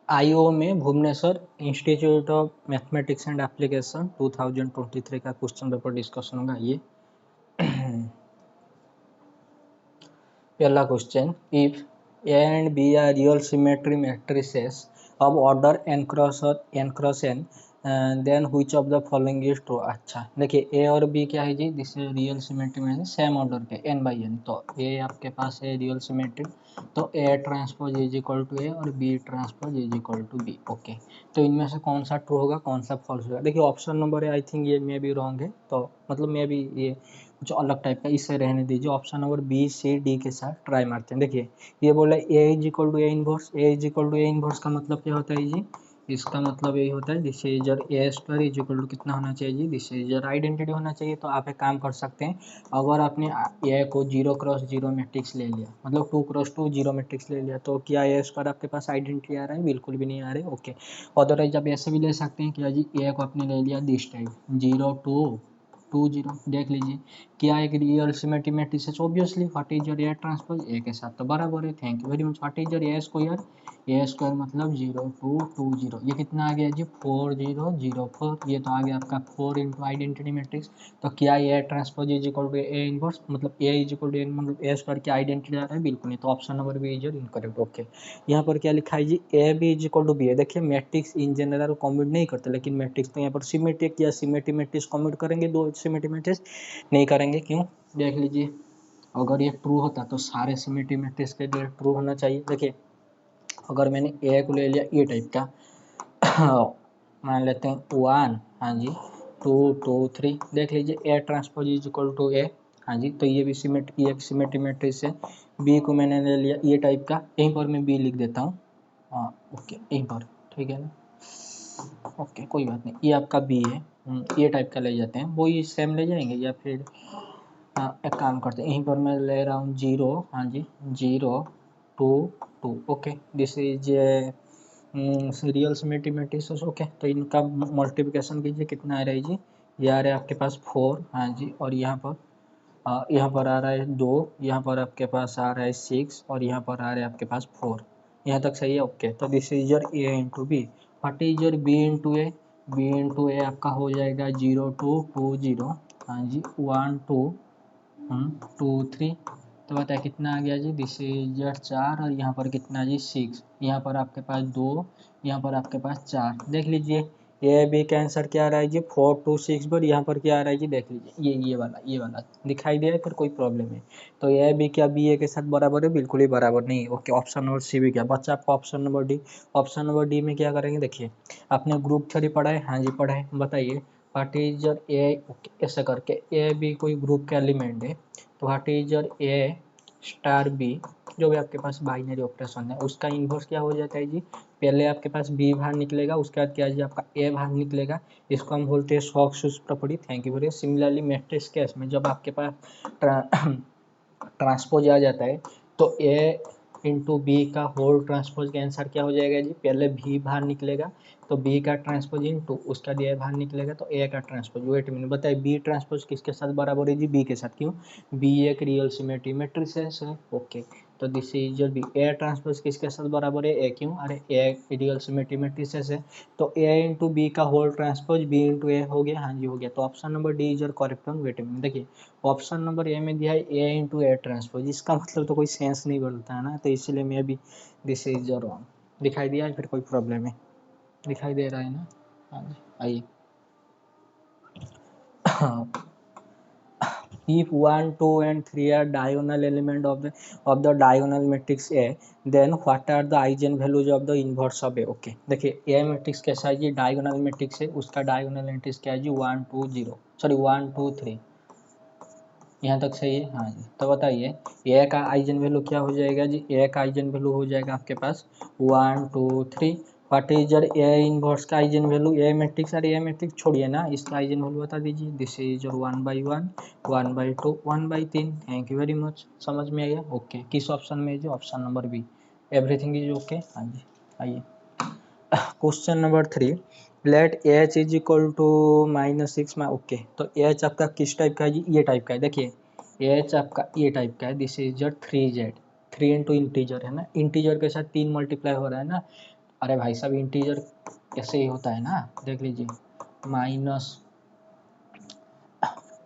IO में Bhubaneswar institute of mathematics and application 2023 का question paper discussion होगा। ये पहला question, if A and B are real symmetry matrices of order n cross n then which of the following is true. अच्छा देखिए, A और B क्या है जी, दिस रियल सिमेट्री में सेम ऑर्डर के n बाई n, तो A आपके पास है रियल सिमेट्री, तो A transpose is equal to A और B transpose is equal to B. Okay, तो इनमें से कौन सा ट्रू होगा कौन सा फॉल्स होगा। देखिए ऑप्शन नंबर है, आई थिंक ये मे बी रॉन्ग है, तो मतलब मे बी ये कुछ अलग टाइप का, इससे रहने दीजिए। Option number B C D के साथ ट्राई मारते हैं। देखिए ये बोला A is equal to A inverse, A is equal to A inverse का मतलब क्या होता है जी, इसका मतलब यही होता है this is A square is equal to कितना होना चाहिए जी, दिस इज आइडेंटिटी होना चाहिए। तो आप एक काम कर सकते हैं, अगर आपने ए को 0 क्रॉस 0 मैट्रिक्स ले लिया, मतलब 2 क्रॉस 2 जीरो मैट्रिक्स ले लिया, तो क्या ए स्क्वायर आपके पास आइडेंटिटी आ रहा है, बिल्कुल भी नहीं आ रहा है। ओके, अदरवाइज आप ऐसे भी ले सकते हैं, क्या जी ए को आपने ले लिया दिस टाइप 0 2 2 0, देख लीजिए क्या एक रियल सिमेट्री मैट्रिक्स है, obviously what is your A transpose A के साथ तो बराबर है। Thank you very much. What is your A square, A square मतलब 0 2 2 0, ये कितना आ गया जी 4 0 0 4, ये तो आ गया आपका 4 इंटू आइडेंटिटी मैट्रिक्स। तो क्या A transpose is equal to A inverse, मतलब A is equal to A मतलब ए स्क्वायर की आइडेंटिटी आ रहा है, बिल्कुल नहीं, तो option number B is your incorrect. Okay, यहाँ पर क्या लिखा है जी, A B is equal to B है। देखिए मैट्रिक्स इन जनरल कॉम्बिट नहीं करते, लेकिन मैट्रिक्स तो यहाँ पर सिमेट्रिक या सिमेट्री मैट्रिक्स कॉम्बिट करेंगे, दो सिमेट्री मैट्रिक्स नहीं करेंगे। क्यों, देख लीजिए अगर ये ट्रू होता तो सारे सिमेट्री मैट्रिक्स के लिए ट्रू होना चाहिए। देखिए अगर मैंने ए को ले लिया ए टाइप का मान लेते हैं 1, हाँ जी 2 2 3, देख लीजिए A transpose is equal to A, हाँ जी, तो ये भी सिमेट्री मैट्रिक्स है। बी को मैंने ले लिया ये टाइप का, यहीं पर मैं बी लिख देता हूँ, हाँ ओके यहीं पर, ठीक है ना, ओके कोई बात नहीं, ये आपका बी है। ये टाइप का ले जाते हैं, वो ही सेम ले जाएंगे या फिर एक काम करते हैं, यहीं पर मैं ले रहा हूँ 0, हाँ जी 0 2 2, okay this is real symmetry matrix. Okay, तो इनका मल्टीप्लिकेशन कीजिए, कितना आ रहा है जी, ये आ रहा है आपके पास 4, हाँ जी, और यहाँ पर आ रहा है 2, यहाँ पर आपके पास आ रहा है 6, और यहाँ पर आ रहा है आपके पास 4, यहाँ तक सही है। ओके, तो this is your A into B. What is your B into A, B into A आपका हो जाएगा 0 2 2 0, हाँ जी 1 2 2 3, तो बताए कितना आ गया जी, दिस इज योर 4, और यहाँ पर कितना जी 6, यहाँ पर आपके पास 2, यहाँ पर आपके पास 4, देख लीजिए ए बी का आंसर क्या आ रहा है जी 4 2 6, बट यहाँ पर क्या आ रहा है जी, देख लीजिए ये वाला दिखाई दे रहा है, फिर कोई प्रॉब्लम है। तो ए बी क्या बी ए के साथ बराबर है, बिल्कुल ही बराबर नहीं। ओके, ऑप्शन नंबर सी भी क्या बच्चा आपका, option number D. Option number D में क्या करेंगे, देखिए आपने ग्रुप थ्योरी पढ़ा है, हाँ जी पढ़ा है, बताइए व्हाट इज योर ए, ऐसे करके ए बी कोई ग्रुप का एलिमेंट है, तो what is your A star B, जो भी आपके पास बाइनरी ऑपरेशन है उसका इन्वर्स क्या हो जाता है जी, पहले आपके पास बी बाहर निकलेगा, उसके बाद क्या है जी आपका ए बाहर निकलेगा, इसको हम बोलते हैं Stokes property. Thank you very much. Similarly matrix case में जब आपके पास ट्रांसपोज आ जाता है, तो ए इंटू बी का होल ट्रांसपोज का आंसर क्या हो जाएगा जी, पहले बी बाहर निकलेगा तो बी का ट्रांसपोज इंटू उसका ए बाहर निकलेगा तो ए का ट्रांसपोज। वेट मिनट, बताइए बी ट्रांसपोज किसके साथ बराबर है जी, बी के साथ। क्यों, बी एक रियल सिमेट्री मैट्रिक्स है। ओके, तो this is your B. A transpose किसके साथ बराबर है, ए, क्यों, अरे ए रियल सिमेट्री मैट्रिक्स है, तो ए इंटू बी का whole transpose B into A हो गया, हाँ जी हो गया। तो option number D is your correct one. Wait minute, देखिए ऑप्शन नंबर ए में दिया है ए इंटू ए ट्रांसपोज, इसका मतलब तो कोई सेंस नहीं बनता है ना, तो इसलिए मैं भी दिस इज रॉन्ग। दिखाई दिया है, फिर कोई प्रॉब्लम है, दिखाई दे रहा है ना, हाँ जी आइए। If 1 2 and 3 are diagonal element of the diagonal matrix A, then what are the eigenvalues of the inverse of A। Okay देखिए A मैट्रिक्स कैसा है जी, डायगोनल मैट्रिक्स है, उसका डायगोनल मैट्रिक्स क्या है जी 1 2 0, सॉरी 1 2 3, यहाँ तक सही है, हाँ जी। तो बताइए ए का आइजन वैल्यू क्या हो जाएगा जी, ए का आइजन वैल्यू हो जाएगा आपके पास 1 2 3। What is your A inverse का आइजन वैल्यू, ए मैट्रिक्स, अरे ए मैट्रिक्स छोड़िए ना, इसका आइजन वैल्यू बता दीजिए, this is your 1/1 1/2 1/3। Thank you very much, समझ में आ गया। ओके, किस ऑप्शन में है जी, option number B, everything is okay. हाँ जी आइए question number 3, let H is equal to -6 में। ओके, तो एच आपका किस टाइप का है जी, ये टाइप का है। देखिए एच आपका ये टाइप का है, this is your 3z, 3 into integer है ना, इंटीजर के साथ 3 मल्टीप्लाई हो रहा है ना, अरे भाई साहब इंटीजर ऐसे ही होता है ना, देख लीजिए -2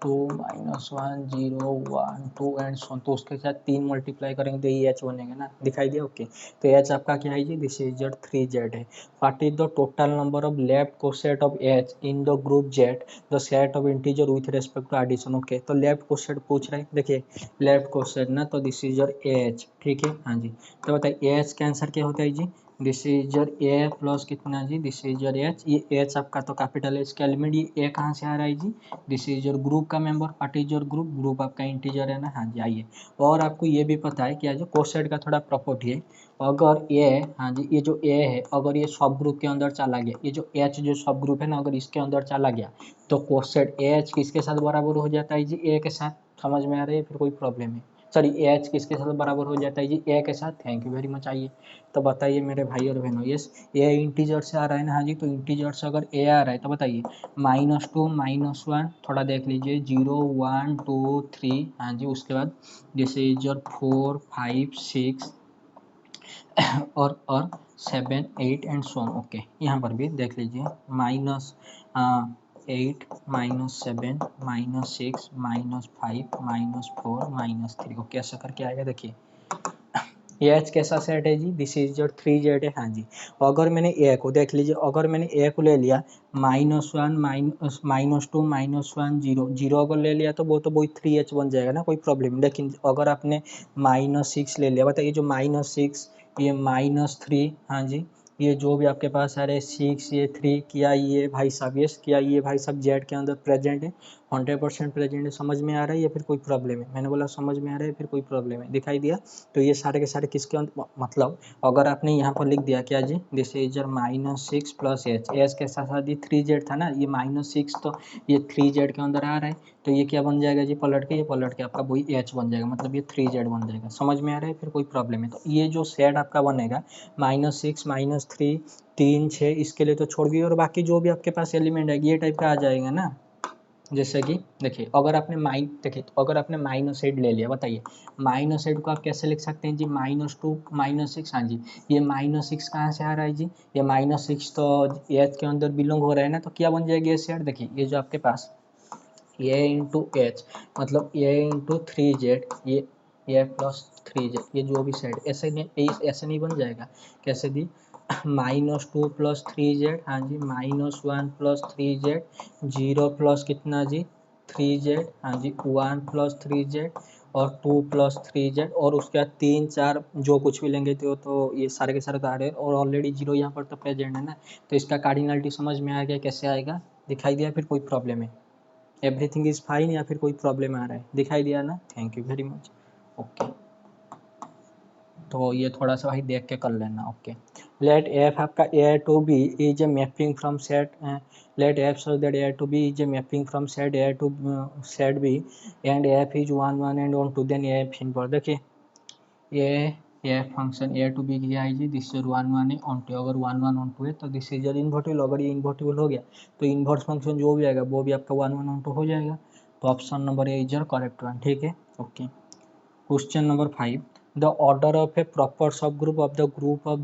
-1 0 1 2 एंड सो, तो उसके साथ 3 मल्टीप्लाई करेंगे तो ये एच बनेगा ना, दिखाई दिया। ओके, तो एच आपका क्या है जी, दिस इज योर 3z है। What is the total number of left coset of H in the group Z, the set of integer with respect to addition. Okay, तो लेफ्ट कोसेट पूछ रहे हैं, देखिए लेफ्ट कोसेट ना, तो this is your H, ठीक है। हाँ जी, तो बताइए एच का आंसर क्या होता है जी, this is your A plus कितना जी, दिस इज योर एच। ये एच आपका तो कैपिटल एच का एलिमेंट, ये ए कहाँ से आ रहा है जी, दिस इज योर ग्रुप का member. What is your group, group आपका इंटीजर है ना। हाँ जी, आइए, और आपको ये भी पता है कि जो कोसेट का थोड़ा प्रॉपर्टी है, अगर ये, हाँ जी, ये जो ए है अगर ये सब ग्रुप के अंदर चला गया, ये जो एच जो सब ग्रुप है ना अगर इसके अंदर चला गया, तो कोसेट एच किसके साथ बराबर हो जाता है जी, ए के साथ। समझ में आ रही है, फिर कोई प्रॉब्लम है, सॉरी एच किसके साथ बराबर हो जाता है जी, ए के साथ। Thank you very much. आइए, तो बताइए मेरे भाई और बहनों, यस ए इंटीजर से आ रहा है ना। हाँ जी, तो इंटीजर से अगर ए आ रहा है तो बताइए -2 -1, थोड़ा देख लीजिए 0 1 2 3, हाँ जी, उसके बाद दिस इज योर 4 5 6 और 7 8 एंड सो ऑन। ओके, यहाँ पर भी देख लीजिए -8 -7 -6 -5 -4 -3। ओके, ऐसा करके आएगा। देखिए ये एच कैसा सेट है जी, दिस इज योर 3z है। हाँ जी, अगर मैंने ए को देख लीजिए, अगर मैंने ए को ले लिया -1 -2 -1 0 0 अगर ले लिया तो वो तो वही 3h बन जाएगा ना, कोई प्रॉब्लम। लेकिन अगर आपने -6 ले लिया, बताइए जो -6 ये -3, हाँ जी, ये जो भी आपके पास आ रहे 6 ये 3, क्या ये भाई साहब, यस क्या ये भाई साहब जेड के अंदर प्रेजेंट है, 100% प्रेजेंट है। समझ में आ रहा है या फिर कोई प्रॉब्लम है, मैंने बोला समझ में आ रहा है फिर कोई प्रॉब्लम है, दिखाई दिया। तो ये सारे के सारे किसके अंदर, मतलब अगर आपने यहाँ पर लिख दिया क्या जी, this is your -6 plus H, H के साथ साथ ये 3z था ना, ये -6 तो ये 3z के अंदर आ रहा है, तो ये क्या बन जाएगा जी, पलट के, ये पलट के आपका वही एच बन जाएगा, मतलब ये 3z बन जाएगा। समझ में आ रहा है, फिर कोई प्रॉब्लम है। तो ये जो सेट आपका बनेगा -6 -3 3 6, इसके लिए तो छोड़ गई, और बाकी जो भी आपके पास एलिमेंट है ये टाइप का आ जाएगा ना। जैसे कि देखिए अगर आपने देखिए तो अगर आपने -8 ले लिया, बताइए -8 को आप कैसे लिख सकते हैं जी, -2 -6, हाँ जी, ये -6 कहाँ से आ रहा है जी, ये -6 तो एच के अंदर बिलोंग हो रहा है ना, तो क्या बन जाएगी ये सेट, देखिए ये जो आपके पास ए इंटू एच, मतलब ए इंटू 3z, ये प्लस 3z, ये जो भी सेट ऐसे नहीं बन जाएगा, कैसे दी -2 प्लस 3z, हाँ जी, -1 प्लस 3z, 0 प्लस कितना जी 3z, हाँ जी, 1 प्लस 3z और 2 प्लस 3z, और उसके बाद 3 4 जो कुछ भी लेंगे तो ये सारे के सारे कार्ड है, और ऑलरेडी 0 यहाँ पर तो प्रेजेंट है ना, तो इसका कार्डिनलिटी समझ में आ गया कैसे आएगा, दिखाई दिया, फिर कोई प्रॉब्लम है, एवरीथिंग इज फाइन या फिर कोई प्रॉब्लम आ रहा है, दिखाई दिया ना। Thank you very much. Okay, तो ये थोड़ा सा भाई देख के कर लेना। ओके, लेट एफ आपका A to B is a mapping from set, let F so that A to B is a mapping from set A to set B and F is 1 1 and onto, then F इन पर, देखिए ये function A to B की आई जी, this is 1 1 है on to, अगर 1 1 on to है तो this is invertible, अगर ये इन्वर्टिबल हो गया तो इन्वर्स फंक्शन जो भी आएगा वो भी आपका 1 1 ऑन टू हो जाएगा, तो option number A is your correct one, ठीक है। Okay, question number 5, the order of a proper subgroup of the group of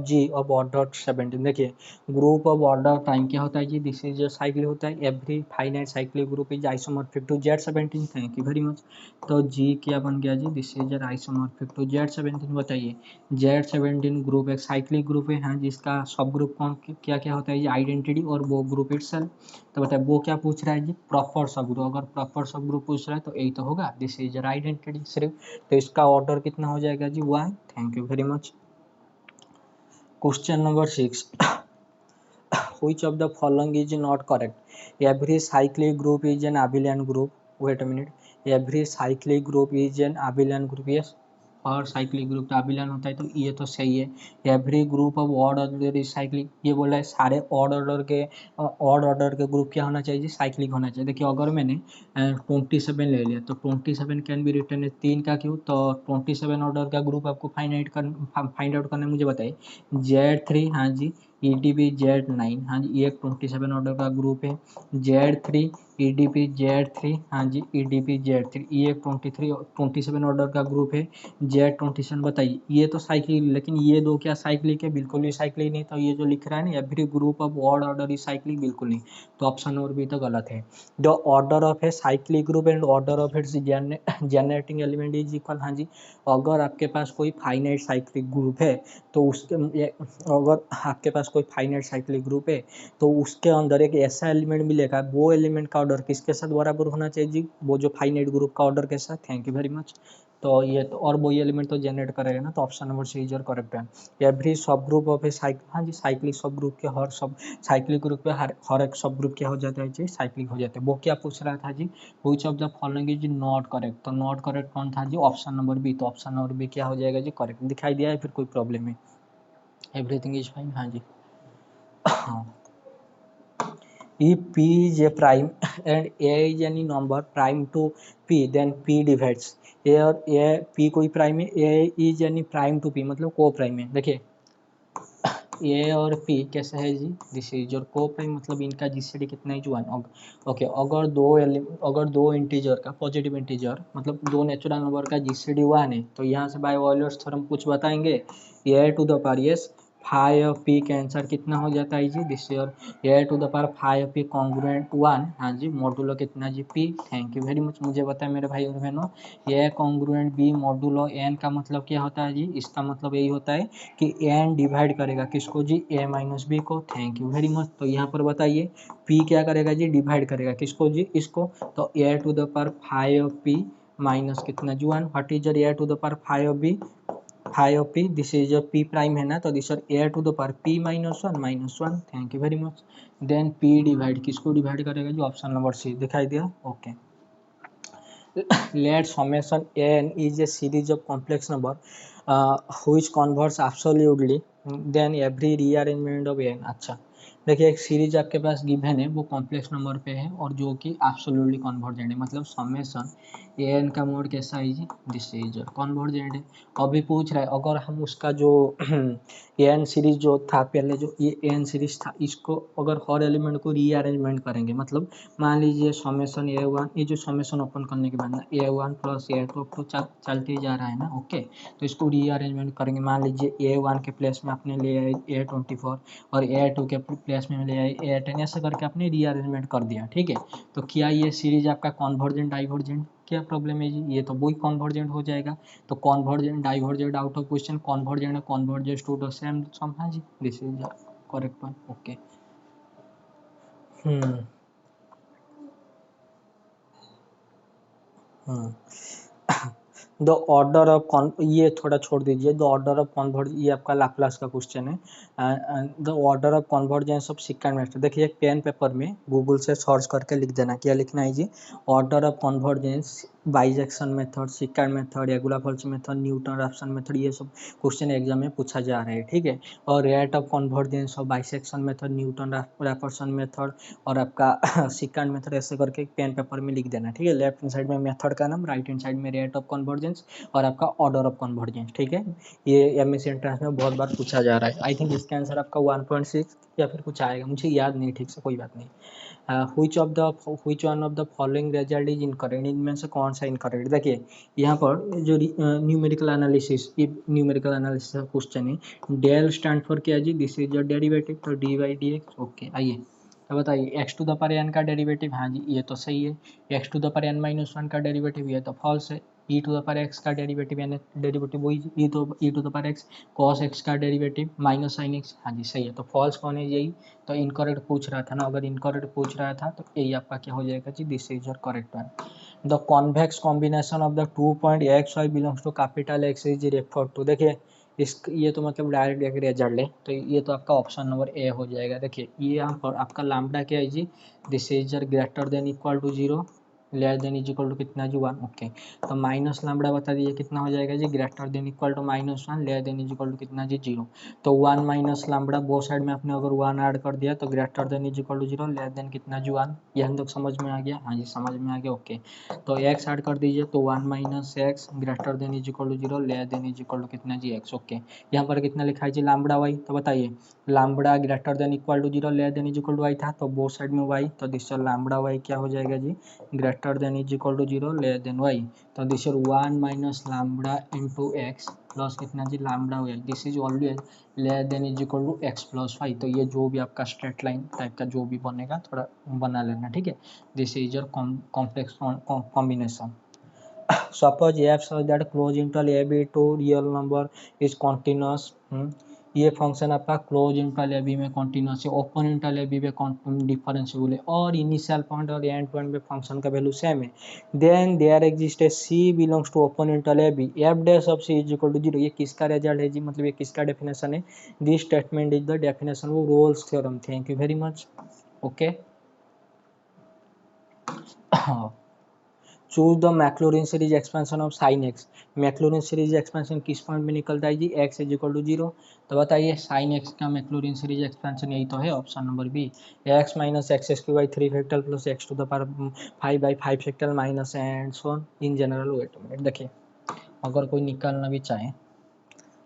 G of order 17। देखिए ग्रुप ऑफ ऑर्डर टाइम क्या होता है जी, दिस इज साइक्लिक होता है, every finite cyclic group is isomorphic to Z17। Thank you very much. तो जी क्या बन गया जी, this is isomorphic to Z17। बताइए Z17 ग्रुप एक साइक्लिक ग्रुप है, हाँ, जिसका सब ग्रुप कौन क्या क्या होता है जी, आइडेंटिटी और वो ग्रुप इटसेल्फ। तो बताए वो क्या पूछ रहा है जी, प्रॉपर सब ग्रुप, अगर प्रॉपर सब ग्रुप पूछ रहा है तो यही तो होगा, दिस इज आइडेंटिटी सिर्फ, तो इसका ऑर्डर कितना हो जाएगा जी 1। Thank you very much. Question number 6, which of the following is not correct, every cyclic group is an abelian group, wait a minute, every cyclic group is an abelian group, yes, और cyclic group तो abelian होता है, तो ये तो सही है। Every group of odd order is cyclic, ये बोला है सारे ऑड ऑर्डर के ग्रुप क्या होना चाहिए, साइक्लिक होना चाहिए। देखिए अगर मैंने 27 ले लिया तो 27 कैन बी रिटर्न है 3 का क्यों, तो 27 ऑर्डर का ग्रुप आपको फाइंड आउट करना है, मुझे बताइए Z3, हाँ जी, EDP-Z9, हाँ जी ये एक 27 ऑर्डर का ग्रुप है। Z3 EDP-Z3, हाँ जी EDP-Z3 ये एक 27 ऑर्डर का ग्रुप है। Z27 बताइए, ये तो साइक्लिक, लेकिन ये दो क्या साइक्लिक है? बिल्कुल भी साइक्लिक नहीं। तो ये जो लिख रहा है ना every group of odd order is cyclic, बिल्कुल नहीं। तो ऑप्शन नंबर बी तो गलत है। The order of a cyclic group and order of its generating element is equal, हाँ जी। अगर आपके पास कोई फाइनाइट साइक्लिक ग्रुप है तो उसके, अगर आपके पास कोई फाइनाइट साइक्लिक ग्रुप है तो उसके अंदर एक ऐसा एलिमेंट मिलेगा, वो एलिमेंट का ऑर्डर किसके साथ बराबर होना चाहिए जी? वो जो फाइनाइट ग्रुप का ऑर्डर के साथ। Thank you very much. तो ये तो, और वही एलिमेंट तो जनरेट करेगा ना, तो option number C is your correct है। Every subgroup of a cyclic, हाँ जी साइक्लिक सब ग्रुप के हर सब साइक्लिक ग्रुप पे हर एक सब ग्रुप क्या हो जाता है जी? साइक्लिक हो जाता है। वो क्या पूछ रहा था जी? Which of the following is not correct. तो नॉट करेक्ट कौन था जी? Option number B. तो ऑप्शन नंबर बी क्या हो जाएगा जी? करेक्ट। दिखाई दिया है फिर कोई प्रॉब्लम है? एवरीथिंग इज फाइन, हाँ जी। हाँ। If P is a prime and A is any number prime to P, then P divides A, और A P कोई प्राइम है, A is any prime to P मतलब को प्राइम है। देखिए A और P कैसे है जी? दिस इज योर को प्राइम, मतलब इनका जीसीडी कितना है? 1। ओके, अगर दो इंटीजर का पॉजिटिव इंटीजर मतलब दो नेचुरल नंबर का जीसीडी 1 है तो यहाँ से बाय ऑयलर्स थ्योरम कुछ बताएंगे। A to the power, yes, 5P का आंसर कितना हो जाता है जी? This year A to the power 5P congruent 1, हाँ जी, मॉडुलो कितना जी? P। Thank you very much. मुझे बताएं मेरे भाई और बहनों, A congruent B modulo n का मतलब क्या होता है जी? इसका मतलब यही होता है कि n डिवाइड करेगा किसको जी? A माइनस बी को। Thank you very much. तो यहाँ पर बताइए P क्या करेगा जी? डिवाइड करेगा किसको जी? इसको। तो A to the power 5P minus कितना जी? 1। What is A to the power 5B? 5P, this is P prime है ना, तो this A to the power P minus one. Thank you very much. Then P divide किसको divide करेगा जी? Option number C. दिखाई दिया? Okay. Let summation n is a series of complex number which converts absolutely then every rearrangement of n। अच्छा, देखिए एक series आपके पास given है, वो कॉम्प्लेक्स नंबर पे है और जो कि एब्सोल्युटली कन्वर्जेंट है, मतलब समेशन एन का मोड कैसा है जी? दिस इज कन्वर्जेंट है। अभी पूछ रहा है अगर हम उसका जो एन सीरीज जो था पहले, जो ये एन सीरीज था, इसको अगर हर एलिमेंट को रीअरेंजमेंट करेंगे, मतलब मान लीजिए समेशन A1, ये जो समेशन ओपन करने के बाद ना A1 प्लस A2 अब तो चलते ही जा रहा है ना, ओके। तो इसको रीअरेंजमेंट करेंगे, मान लीजिए A1 के प्लेस में आपने ले आए A24 और A2 के प्लेस में ले आए A10, ऐसे करके आपने रीअरेंजमेंट कर दिया, ठीक है। तो क्या ये सीरीज आपका कॉन्वर्जेंट डाइवर्जेंट? क्या प्रॉब्लम है जी? ये तो वही कॉन्वर्जेंट हो जाएगा। तो convergent divergent out of question, convergent है convergence to the same sum, हाँ जी this is correct one, okay. Hmm hmm the order of ये थोड़ा छोड़ दीजिए। द ऑर्डर ऑफ कॉन्वर्ज, ये आपका लाप्लास का क्वेश्चन है। The order of convergence of secant method, देखिए एक पेन पेपर में गूगल से सर्च करके लिख देना। क्या लिखना है जी? Order of convergence bisection method, secant method, regular method, Newton Raphson method, ये सब क्वेश्चन एग्जाम में पूछा जा रहा है, ठीक है। और rate of convergence of bisection method, Newton Raphson method और आपका सिक्वेंट मेथड, ऐसे करके पेन पेपर में लिख देना, ठीक है। लेफ्ट हैंड साइड में मेथड का नाम, राइट हैंड साइड में रेट ऑफ कन्वर्जेंस और आपका ऑर्डर ऑफ कन्वर्जेंस, ठीक है। ये एमएससी एंट्रेंस में बहुत बार पूछा जा रहा है। आई थिंक इसका आंसर आपका 1.6 या फिर कुछ आएगा, मुझे याद नहीं ठीक से, कोई बात नहीं। which one of the following result is incorrect, इनमें से कौन सा इनकरेक्ट? देखिए यहाँ पर जो न्यूमेरिकल एनालिसिस, ये न्यूमेरिकल एनालिसिस का क्वेश्चन है। डेल स्टैंड फॉर क्या जी? दिस इज योर डेरिवेटिव, तो D by D X, okay. आइए तो बताइए X to the power N का डेरिवेटिव, हाँ जी ये तो सही है। X to the power N minus one का डेरिवेटिव, ये तो फॉल्स है। E to the power X का डेरिवेटिव यानी डेरिवेटिव वही E to the power x cos x का डेरिवेटिव माइनस साइन एक्स, हाँ जी सही है। तो फॉल्स कौन है? यही तो इनकरेक्ट पूछ रहा था ना, अगर इनकरेक्ट पूछ रहा था तो यही आपका क्या हो जाएगा जी? This is your correct one. The convex combination of the 2.xy belongs to capital X is refer to, देखिए इस ये तो मतलब डायरेक्ट एक रिजल्ट है, तो ये तो आपका ऑप्शन नंबर ए हो जाएगा। देखिए ये यहाँ पर आपका लैम्बडा क्या है जी? This is greater than equal to 0, less than is equal to कितना जी 1। ओके, तो माइनस लैम्बडा बता दीजिए कितना हो जाएगा जी, greater than equal to -1 less than is equal to कितना जी 0। तो 1 माइनस लैम्बडा बोथ साइड में आपने अगर 1 ऐड कर दिया तो greater than is equal to 0 less than कितना जी 1। ये हम लोग समझ में आ गया, हाँ जी समझ में आ गया। ओके, तो x ऐड कर दीजिए तो 1 minus X greater than is equal to 0 less than is equal to कितना जी x। ओके, यहाँ पर कितना लिखा है जी लैम्बडा y, तो बताइए lambda greater than equal to 0 less than is equal to y था, तो बोथ साइड में y, तो दिस लैम्बडा y क्या हो जाएगा जी, greater than is equal to 0 less than y। तो this 1 minus lambda into X plus कितना जी lambda y, this is always less than is equal to X plus Y. तो ये जो भी आपका स्ट्रेट लाइन टाइप का जो भी बनेगा थोड़ा बना लेना, ठीक है। This is your complex combination. Suppose f such that closed interval a b to real number is continuous। ये फंक्शन आपका क्लोज इंटरवल ए बी में कॉन्टिन्यूस है, ओपन इंटरवल ए बी में डिफरेंशिएबल है, और इनिशियल पॉइंट और end point में function का वैल्यू सेम है, then there exist a C belongs to open interval A B F dash of C is equal to 0। ये किसका रिजल्ट है जी, मतलब ये किसका डेफिनेशन है, this statement is the definition of Rolle's theorem. Thank you very much. Okay, choose the Maclaurin series expansion of sine X. Maclaurin series expansion किस point में निकलता है जी, x इज इक्वल टू 0। तो बताइए साइन एक्स का Maclaurin series expansion यही तो है, option number B, x minus X square by 3 factorial plus X to the power 5 by 5 factorial minus and so on in general. Wait minute, देखिए अगर कोई निकालना भी चाहे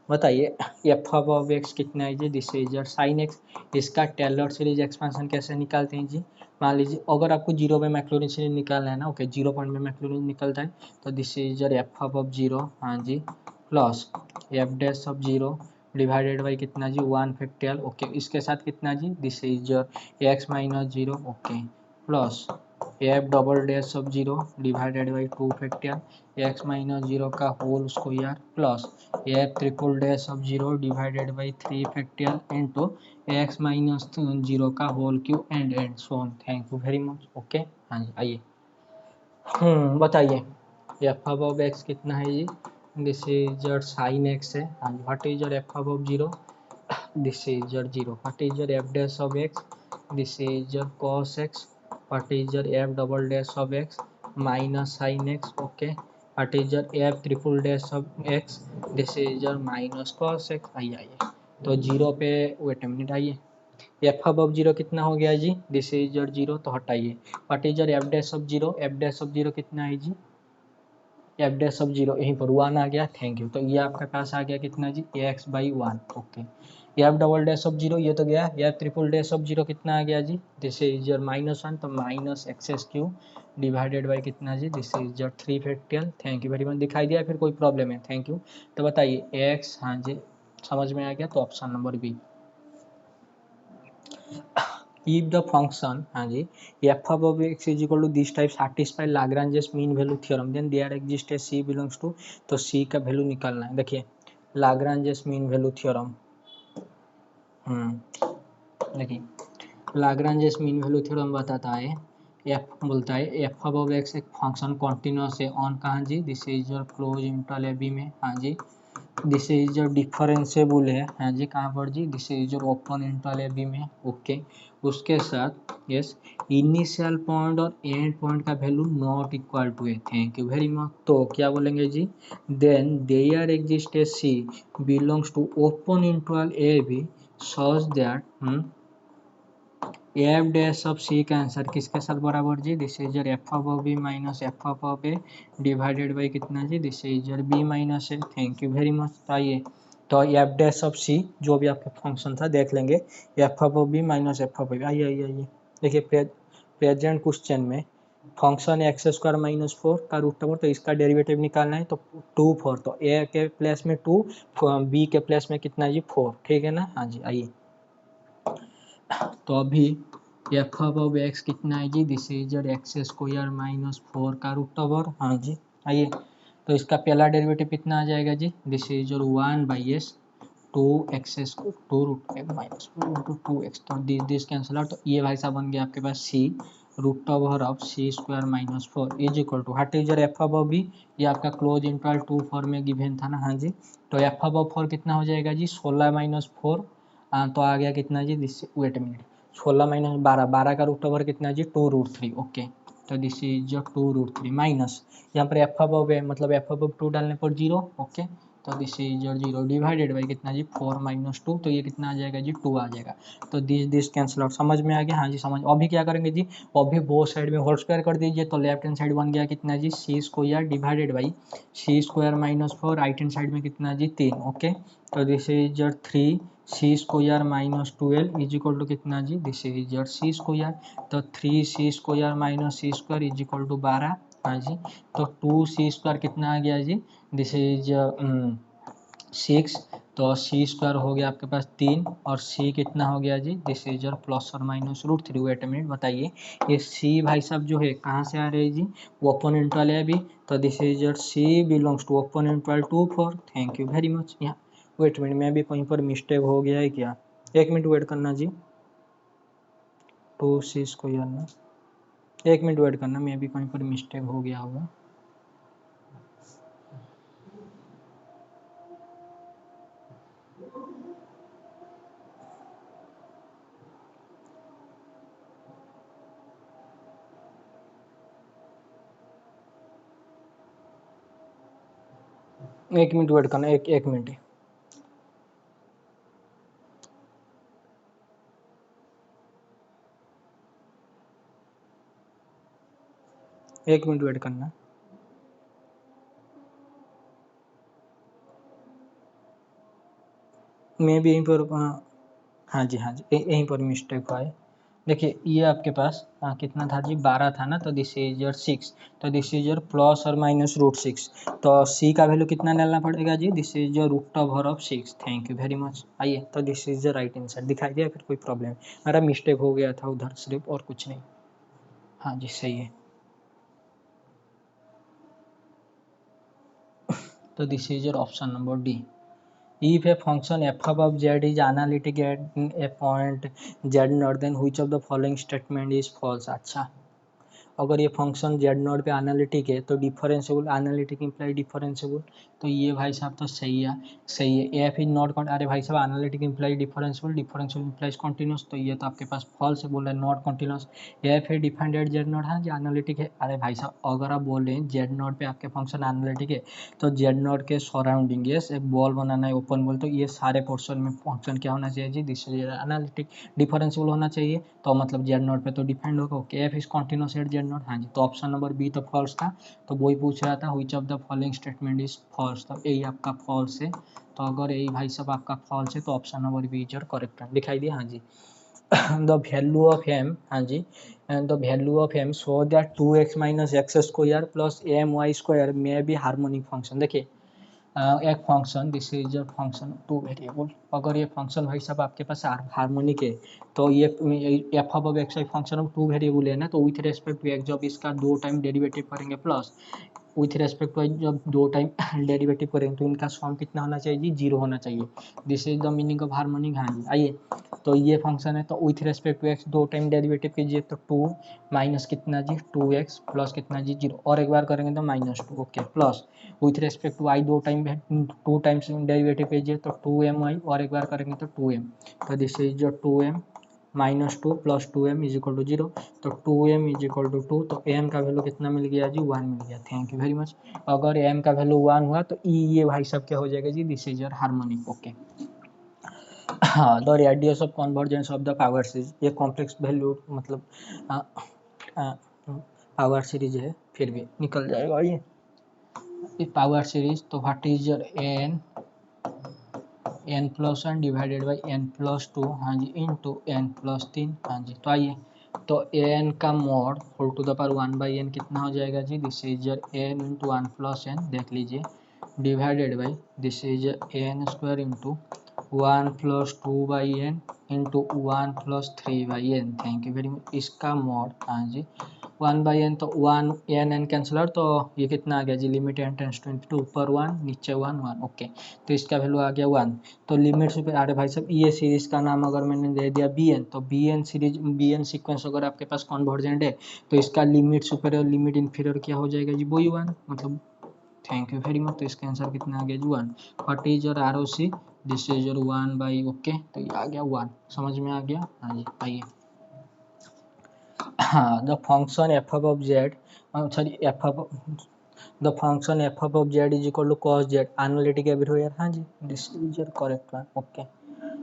बताइए एफ ऑफ एक्स कितना है जी, this is your sine X. इसका टेलर सीरीज एक्सपेंशन कैसे निकालते हैं जी, मान लीजिए अगर आपको जीरो में मैक्लॉरिन सीरीज निकालना है ना, ओके 0 पॉइंट में मैक्लॉरिन निकलता है, तो this is your F of 0, हाँ जी, plus F dash of 0 divided by कितना जी 1 फैक्टोरियल। ओके, इसके साथ कितना जी, this is your X minus 0, okay, plus F double dash of 0 divided by 2 factorial X minus 0 का whole square plus F triple dash of 0 divided by 3 factorial into X minus 0 का whole cube and so on. Thank you very much. Okay, हाँ जी आइए, बताइए F of x कितना है जी, this is your sine X है, हाँ जी, what is your F of 0, this is your 0, what is your F dash of x, this is your cos x, what is your f double dash of x minus sin x। okay, what is your f triple dash of x, this is your minus cos x। आइए तो 0 पे wait a minute, आइए F अब 0 कितना हो गया जी, this is your 0, तो हटाइए what is your F dash of 0, F dash of 0 कितना है जी, एफ डैश ऑफ 0 यहीं पर 1 आ गया, थैंक यू। तो ये आपके पास आ गया कितना जी, X by 1। Okay, F double dash of 0 ये तो गया, एफ ट्रिपल डैश ऑफ 0 कितना आ गया जी, दिस इज योर -1, तो minus X cube divided by कितना जी, this is your 3 factorial. Thank you very much. दिखाई दिया, फिर कोई प्रॉब्लम है, थैंक यू। तो बताइए एक्स, हाँ जी समझ में आ गया, तो option number B. if the function, हाँ जी, f of x is equal to this type satisfy Lagrange's mean value theorem, then there exists a c belongs to, तो c का वैल्यू निकालना है। देखिए Lagrange's mean value theorem, देखिए Lagrange's mean value theorem बताता है f बोलता है f of x एक फंक्शन कॉन्टिन्यूस है ऑन कहाँ जी, this is your close interval A B में, हाँ जी, दिस इज जो डिफरेंशिएबल है, हाँ जी कहाँ पर जी, दिस इज जो ओपन इंटरवल ए बी में। ओके, उसके साथ यस इनिशियल पॉइंट और एंड पॉइंट का वैल्यू नॉट इक्वल टू है। Thank you very much. तो क्या बोलेंगे जी, then there exist a C belongs to open interval A B such that F dash of C का आंसर किसके साथ बराबर जी, this is your F of B minus F of A divided by कितना जी, this is your B minus A. Thank you very much. आइए तो F dash of सी जो भी आपका फंक्शन था देख लेंगे, F of B minus F of B. आइए आइए आइए, देखिए प्रेजेंट क्वेश्चन में फंक्शन एक्स स्क्वायर माइनस 4 का रूट ओवर, तो इसका डेरिवेटिव निकालना है, तो 2 4, तो ए के प्लेस में 2, बी के प्लेस में कितना जी 4, ठीक है ना, हाँ जी आइए। तो अभी एफ ऑफ एक्स कितना है जी, this is your X square minus 4 का रूट ओवर, हाँ जी आइए। तो इसका पहला डेरिवेटिव कितना आ जाएगा जी, this is your 1 by S 2x two root minus 2x, तो दिस कैंसिल आउट, तो ये भाई साहब बन गया आपके पास C root over of C square minus 4 is equal to what is your F of B, ये आपका क्लोज इंटरवल 2 4 में गिवन था ना, हाँ जी। तो एफ ऑफ 4 कितना हो जाएगा जी, 16 माइनस 4, तो आ गया कितना जी, दिस वेट मिनट 16 माइनस 12, 12 का रूट ओवर कितना जी 2 रूट 3। ओके, तो दिस इज योर 2√3 माइनस यहाँ पर एफ अब है मतलब एफ अब 2 डालने पर 0, ओके। तो this is your 0 divided by कितना जी 4 माइनस 2, तो ये कितना आ जाएगा जी 2 आ जाएगा। तो दिस कैंसिल आउट, समझ में आ गया? हाँ जी समझ। अभी क्या करेंगे जी, अभी बोथ साइड में होल स्क्वायर कर दीजिए, तो लेफ्ट हैंड साइड बन गया कितना जी C square divided by C square minus 4, right hand side में कितना जी 3, ओके। तो this is your 3 C square minus 12 is equal to कितना जी, this is your C square. तो 3 C square minus C square is equal to 12, हाँ जी। तो 2 सी स्क्वायर कितना आ गया जी, दिस इज 6, तो सी स्क्वायर हो गया आपके पास 3 और सी कितना हो गया जी, दिस इज योर प्लस और माइनस √3। वेट अ मिनट, बताइए ये सी भाई साहब जो है कहाँ से आ रहे हैं जी, ओपन इंटरवल है अभी, तो this is your C belongs to open interval 2 4। Thank you very much. यहाँ वेट मिनट में भी कहीं पर मिस्टेक हो गया है क्या, 1 मिनट वेट करना जी, 2 सी स्क्वायर ना, 1 मिनट वेट करना, मैं भी कहीं पर मिस्टेक हो गया होगा। एक मिनट वेट करना, एक मिनट, एक मिनट वेट करना। मैं भी यहीं पर हाँ जी यहीं पर मिस्टेक हुआ है। देखिए ये आपके पास कितना था जी 12 था ना, तो दिस इज योर 6, तो दिस इज योर प्लस और माइनस √6, तो सी का वैल्यू कितना डालना पड़ेगा जी, this is your √6। Thank you very much. आइए, तो this is the right answer, दिखाई दिया फिर कोई प्रॉब्लम, मेरा मिस्टेक हो गया था उधर सिर्फ, और कुछ नहीं। हाँ जी सही है। तो this is your option number D. If a function f above z is analytic at a point z naught, then which of the following statement is false? अच्छा, अगर ये फंक्शन जेड नॉट पे एनालिटिक है तो differentiable, analytic imply differentiable, तो ये भाई साहब तो सही है, सही है। एफ इज नॉट, अरे भाई साहब analytic imply differentiable, differentiable implies continuous, तो ये तो आपके पास फॉल्स है, बोल रहा है नॉट कॉन्टिन्यूस। एफ है डिफाइंड एट जेड नॉट, हाँ जी एनालिटिक है। अरे भाई साहब अगर आप बोल रहे हैं जेड नॉट पे आपके फंक्शन एनालिटिक है, तो जेड नॉट के सराउंडिंग यस एक बॉल बनाना है ओपन बॉल, तो ये सारे पोर्शन में फंक्शन क्या होना चाहिए जी, दिस इज एनालिटिक, डिफरेंशिएबल होना चाहिए, तो मतलब जेड नॉट पे तो डिफाइंड होगा। Okay, F is continuous at Z not, हाँ जी। तो ऑप्शन नंबर बी तो फॉल्स था, तो वही पूछ रहा था which of the following statement is false, तो यही आपका फॉल्स है। तो अगर यही भाई साहब आपका फॉल्स है तो option number B is your correct, दिखाई दिया, हाँ जी। द वैल्यू ऑफ एम, हाँ जी, and the value of M so that 2x minus X square plus M Y square may be harmonic function. देखिए एक function, this is your function two variable, अगर ये फंक्शन भाई साहब आपके पास harmonic है, तो ये एफ अब एक्स फंक्शन टू वेरिएबल है ना, तो विथ रेस्पेक्ट टू एक्स जब इसका 2 टाइम डेरिवेटिव करेंगे प्लस विथ रेस्पेक्ट टू जब 2 टाइम डेरिवेटिव करेंगे, तो इनका सम कितना होना चाहिए जी, 0 होना चाहिए। This is the meaning of harmonic, हाँ जी। आइए, तो ये फंक्शन है, तो with respect to X 2 time derivative कीजिए, तो 2 माइनस कितना जी 2x प्लस कितना जी 0, और एक बार करेंगे तो -2, okay, plus with respect to I 2 times derivative कीजिए, तो 2my, और एक बार करेंगे तो 2m, तो दिस इज जो 2m -2 plus 2m is equal to 0, तो 2m इज इक्वल टू 2, तो m का वैल्यू कितना मिल गया जी 1 मिल गया। Thank you very much. अगर m का वैल्यू 1 हुआ तो ये भाई सब क्या हो जाएगा जी, this is your harmonic, okay. हाँ, the radius of convergence of the power series, ये कॉम्प्लेक्स वैल्यू मतलब पावर सीरीज है, फिर भी निकल जाएगा ये पावर सीरीज। तो what is your n plus 1 divided by n plus 2, हाँ जी, इंटू n प्लस 3, हाँ जी। तो आइए, तो n का mod whole to the power 1 by n कितना हो जाएगा जी, this is your n into 1 plus n, देख लीजिए, divided by this is n square into 1 plus 2 by n into 1 plus 3 by n। Thank you very much. इसका mod, हाँ जी, 1 by n, तो 1 n कैंसिल आउट, तो ये कितना आ गया जी, limit n tends to into, ऊपर 1 नीचे 1 1, ओके। तो इसका वैल्यू आ गया 1, तो लिमिट से, अरे भाई साहब ये सीरीज का नाम अगर मैंने दे दिया bn, तो bn सीरीज, bn सीक्वेंस अगर आपके पास कन्वर्जेंट है, तो इसका लिमिट सुपीरियर लिमिट इन्फीरियर क्या हो जाएगा जी, वही 1, मतलब थैंक यू वेरी मच। तो इसका आंसर कितना आ गया जी 1। What is your ROC, this is your 1 by, okay, तो ये आ गया 1, समझ में आ गया, हाँ जी। आइए, हाँ, the function F of Z, sorry F of the function F of Z is equal to cos Z analytic everywhere. हाँ जी, this is your correct one. Okay,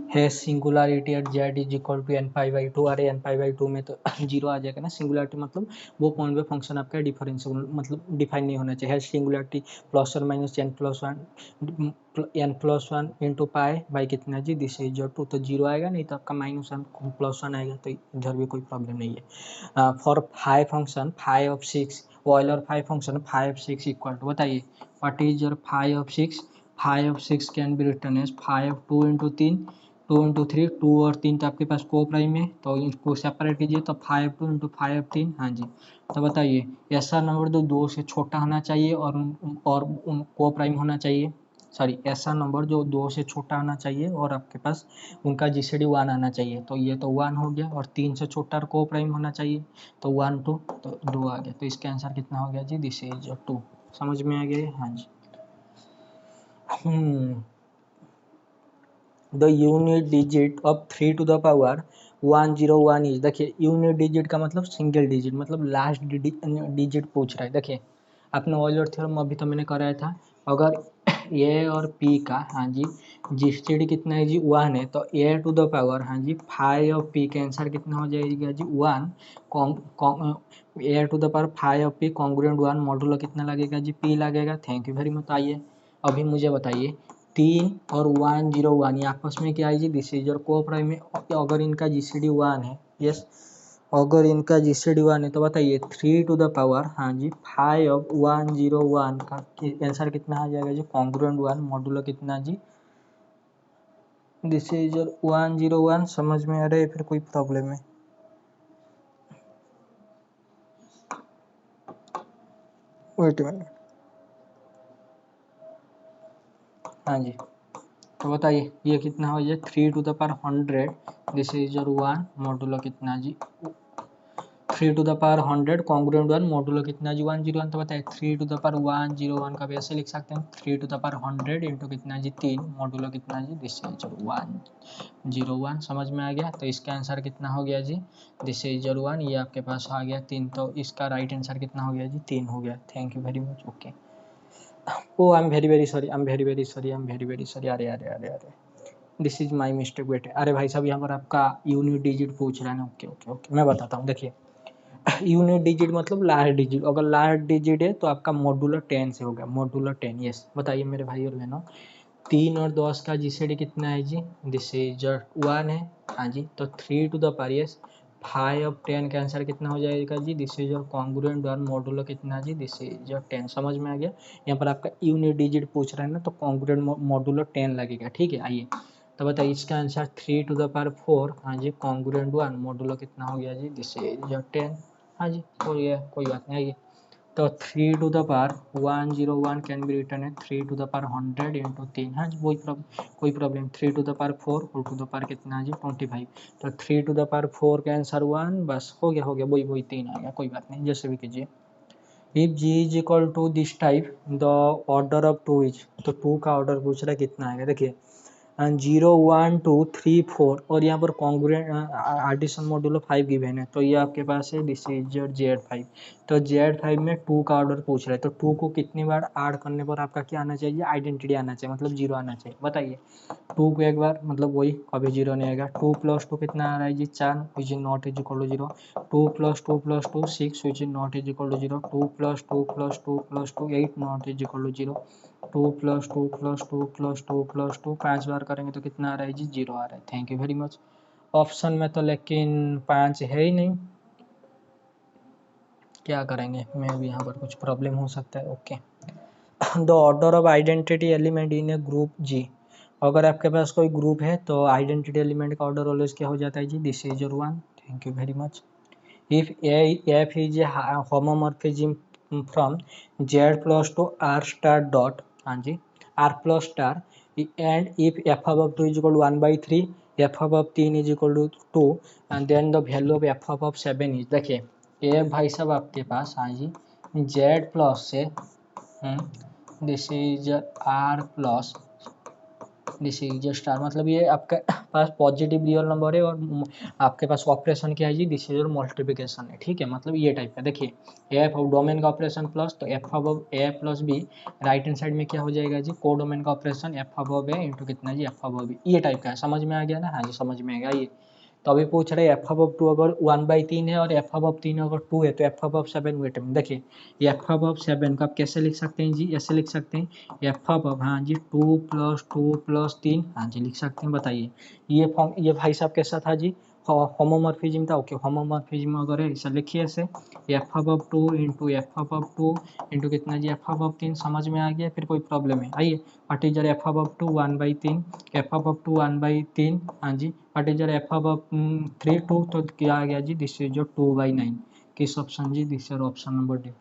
है singularity at Z is equal to N pi by two. अरे N pi by two में तो zero आ जाएगा ना। Singularity मतलब वो पॉइंट पे फंक्शन आपका डिफरेंशियल मतलब डिफाइन नहीं होना चाहिए। है सिंगुलरिटी प्लस और minus N plus one into pi by कितना जी, दिस इज योर टू। तो जीरो आएगा, नहीं तो आपका माइनस वन प्लस वन आएगा, तो इधर भी कोई प्रॉब्लम नहीं है। For phi function phi of six, Euler phi function phi six equal to, बताइए what is your phi of six. Phi of six can be written as phi two into तीन, two into three, two और तीन तो आपके पास को prime है, तो इसको सेपरेट कीजिए, तो फाइव टू इंटू फाइव तीन। हाँ जी, तो बताइए ऐसा नंबर जो दो से छोटा होना चाहिए और उन को प्राइम होना चाहिए, सॉरी ऐसा नंबर जो दो से छोटा होना चाहिए और आपके पास उनका जीसीडी वन आना चाहिए, तो ये तो वन हो गया। और तीन से छोटा और को प्राइम होना चाहिए, तो वन टू, तो दो आ गया। तो इसका आंसर कितना हो गया जी, दिस इज टू। समझ में आ गया? हाँ जी। The unit digit of 3 to the power 101 is, देखिए यूनिट डिजिट का मतलब सिंगल डिजिट, मतलब लास्ट डिजिट पूछ रहा है। देखिए आपने ऑयलर थ्योरम अभी तो मैंने कराया था, अगर ए और पी का, हाँ जी, जीसीडी कितना है जी, वन है, तो ए टू द पावर, हाँ जी, फाइव ऑफ पी का आंसर कितना हो जाएगा जी, one. A to the power phi of P congruent one, modulo कितना लगेगा जी, पी लगेगा। Thank you very much. आइए अभी मुझे बताइए, तीन और 101 ये आपस में क्या है जी, दिस इज योर को प्राइम है। अगर इनका जीसीडी वन है, यस, अगर इनका जीसीडी वन है, तो बताइए थ्री टू द पावर, हाँ जी, फाइव ऑफ 101 का आंसर कितना आ जाएगा जी, कॉन्ग्रुएंट वन, मॉडुलो कितना जी, दिस इज योर 101। समझ में आ रहा है? फिर कोई प्रॉब्लम है? वेट मिनट, हाँ जी, तो बताइए ये कितना हो जाए, three to the power hundred, this is your one, modulo कितना जी, three to the power hundred congruent one, modulo कितना जी, 101। तो बताइए थ्री टू द पावर 101 का भी ऐसे लिख सकते हैं, three to the power hundred into कितना जी, तीन, मॉडुलो कितना जी, दिस इज 101। समझ में आ गया? तो इसका आंसर कितना हो गया जी, दिस इज 1, ये आपके पास आ गया तीन, तो इसका राइट आंसर कितना हो गया जी, तीन हो गया। Thank you very much. Okay, oh I am very very sorry, I am very very sorry, I am very very sorry. अरे अरे अरे अरे, दिस इज माई मिस्टेक बेटे। अरे भाई साहब यहाँ पर आपका यूनिट डिजिट पूछ रहा है ना। ओके ओके ओके, मैं बताता हूँ। देखिए यूनिट डिजिट मतलब लास्ट डिजिट, अगर लास्ट डिजिट है तो आपका मॉडुलर 10 से होगा, मॉडुलर 10। यस, बताइए मेरे भाई और बहनों, तीन और दस का जीसीडी कितना है जी, दिस इज वन है, हाँ जी, तो three to the power, yes, phi of 10 का आंसर कितना हो जाएगा जी, this is your congruent one, modular कितना जी, दिस इज योर 10। समझ में आ गया? यहाँ पर आपका यूनिट डिजिट पूछ रहा है ना, तो कॉन्ग्रुएंट मॉडुलर 10 लगेगा। ठीक है, आइए तो बताइए इसका answer three to the power four, हाँ जी, कॉन्ग्रुएंट वन, मॉडुलर कितना हो गया जी, दिस इज योर 10। हाँ जी, हो गया, कोई बात नहीं। आइए तो three to the power 101 can be written है three to the power hundred into तीन। हाँ जी, कोई problem. Three to the power four, और टू द पावर कितना जी, 25। तो three to the power four का आंसर वन, बस हो गया वही वही तीन आ गया, कोई बात नहीं, जैसे भी कीजिए। If G is equal to this type the order of two is, तो टू का ऑर्डर पूछ रहा है कितना आएगा। देखिए zero one two three four, और यहाँ पर congruent addition modulo five given है, तो ये आपके पास है, दिस इज जेड फाइव। तो जेड फाइव में टू का ऑर्डर पूछ रहा है, तो टू को कितनी बार ऐड करने पर आपका क्या आना चाहिए, आइडेंटिटी आना चाहिए, मतलब जीरो आना चाहिए। बताइए टू को एक बार, मतलब वही कभी जीरो नहीं आएगा। टू प्लस टू कितना आ रहा है जी, चार, which is not is equal to zero. Two plus two six, which is not is equal to zero. Two plus two plus two plus two eight, not is equal to zero. Two plus two plus two plus two plus two, पाँच बार करेंगे तो कितना आ रहा है जी, zero आ रहा है। Thank you very much. Option में तो लेकिन पाँच है ही नहीं, क्या करेंगे, मैं भी यहाँ पर कुछ प्रॉब्लम हो सकता है। Okay, the order of identity element in a group जी, अगर आपके पास कोई ग्रुप है तो आइडेंटिटी एलिमेंट का ऑर्डर ऑलवेज क्या हो जाता है जी, this is your one. Thank you very much. If F is a homomorphism from Z plus to R star dot, हाँ जी, R plus star, and if F of two is equal to one by three, F of तीन is equal to two, and then the value of F अब seven is, देखिए ये भाई साहब आपके पास, हाँ जी, जेड प्लस से this is R plus this is star, मतलब ये आपके पास पॉजिटिव रियल नंबर है और आपके पास ऑपरेशन क्या है जी, दिस इज योर मल्टीप्लिकेशन है, ठीक है, मतलब ये टाइप का। देखिए एफ ऑफ डोमेन का ऑपरेशन प्लस, तो F of A plus B, right hand side में क्या हो जाएगा जी, को डोमेन का operation F of A into कितना जी, एफ अब बी, ये टाइप का है। समझ में आ गया ना, हाँ जी समझ में आ गया। ये तो अभी पूछ रहे एफ अब 2 अगर 1/3 है और एफ अब 3 अगर 2 है तो एफ अब 7 वेट में। देखिए एफ अब 7 का आप कैसे लिख सकते हैं जी, ऐसे लिख सकते हैं एफ अब, हाँ जी 2 + 2 + 3, हाँ जी लिख सकते हैं। बताइए ये फॉर्म, ये भाई साहब कैसा था जी, होमोमॉर्फिज्म था। ओके होमोमॉर्फिज्म अगर है ऐसा लिखिए ऐसे, एफ अब 2 इंटू एफ अब 2 इंटू कितना जी, एफ अब 3। समझ में आ गया, फिर कोई प्रॉब्लम है? आइए व्हाट इज एफ अब 2 1/3, एफ अब 2 1/3, हाँ जी व्हाट इज एफ अब 3 2, तो क्या आ गया जी, दिस इज जो 2/9। किस ऑप्शन जी, this is option number D.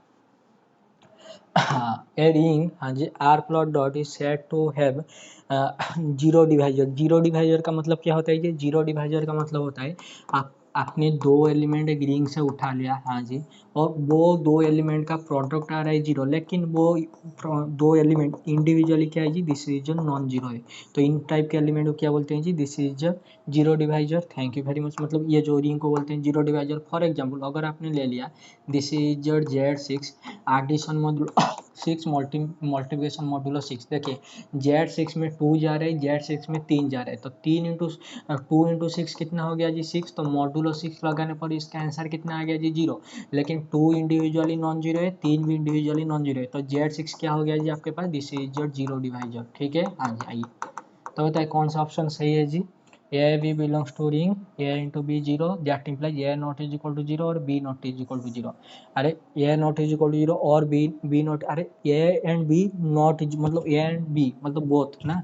हाँ ए रिंग, हाँ जी R plot dot is said to have zero divisor. Zero divisor का मतलब क्या होता है जी, जीरो डिवाइजर का मतलब होता है आपने दो एलिमेंट एक रिंग से उठा लिया, हाँ जी, और वो दो एलिमेंट का प्रोडक्ट आ रहा है जीरो, लेकिन वो दो एलिमेंट इंडिविजुअली क्या है जी, दिस इज नॉन जीरो है। तो इन टाइप के एलिमेंट को क्या बोलते हैं जी, this is zero divisor. Thank you very much, मतलब ये जो रिंग को बोलते हैं जीरो डिवाइजर। फॉर एग्जाम्पल अगर आपने ले लिया this is Z6 addition modulo 6 multiplication modulo 6। देखिए Z6 में 2 जा रहे हैं, Z6 में 3 जा रहे हैं, तो 2 × 6 कितना हो गया जी 6, तो मॉड्यूलो 6 लगाने पर इसका आंसर कितना आ गया जी 0। लेकिन 2 इंडिविजुअली नॉन जीरो है, 3 भी इंडिविजुअली नॉन जीरो है, तो Z6 क्या हो गया जी आपके पास, दिस इज जीरो डिवाइजर, ठीक है। हाँ जी आइए तो बताए कौन सा ऑप्शन सही है जी, A B belongs to ring, A into B zero, that implies A not is equal to zero और B not is equal to zero. अरे A not is equal to zero और बी नॉट, अरे A and B not is मतलब A and B मतलब both ना,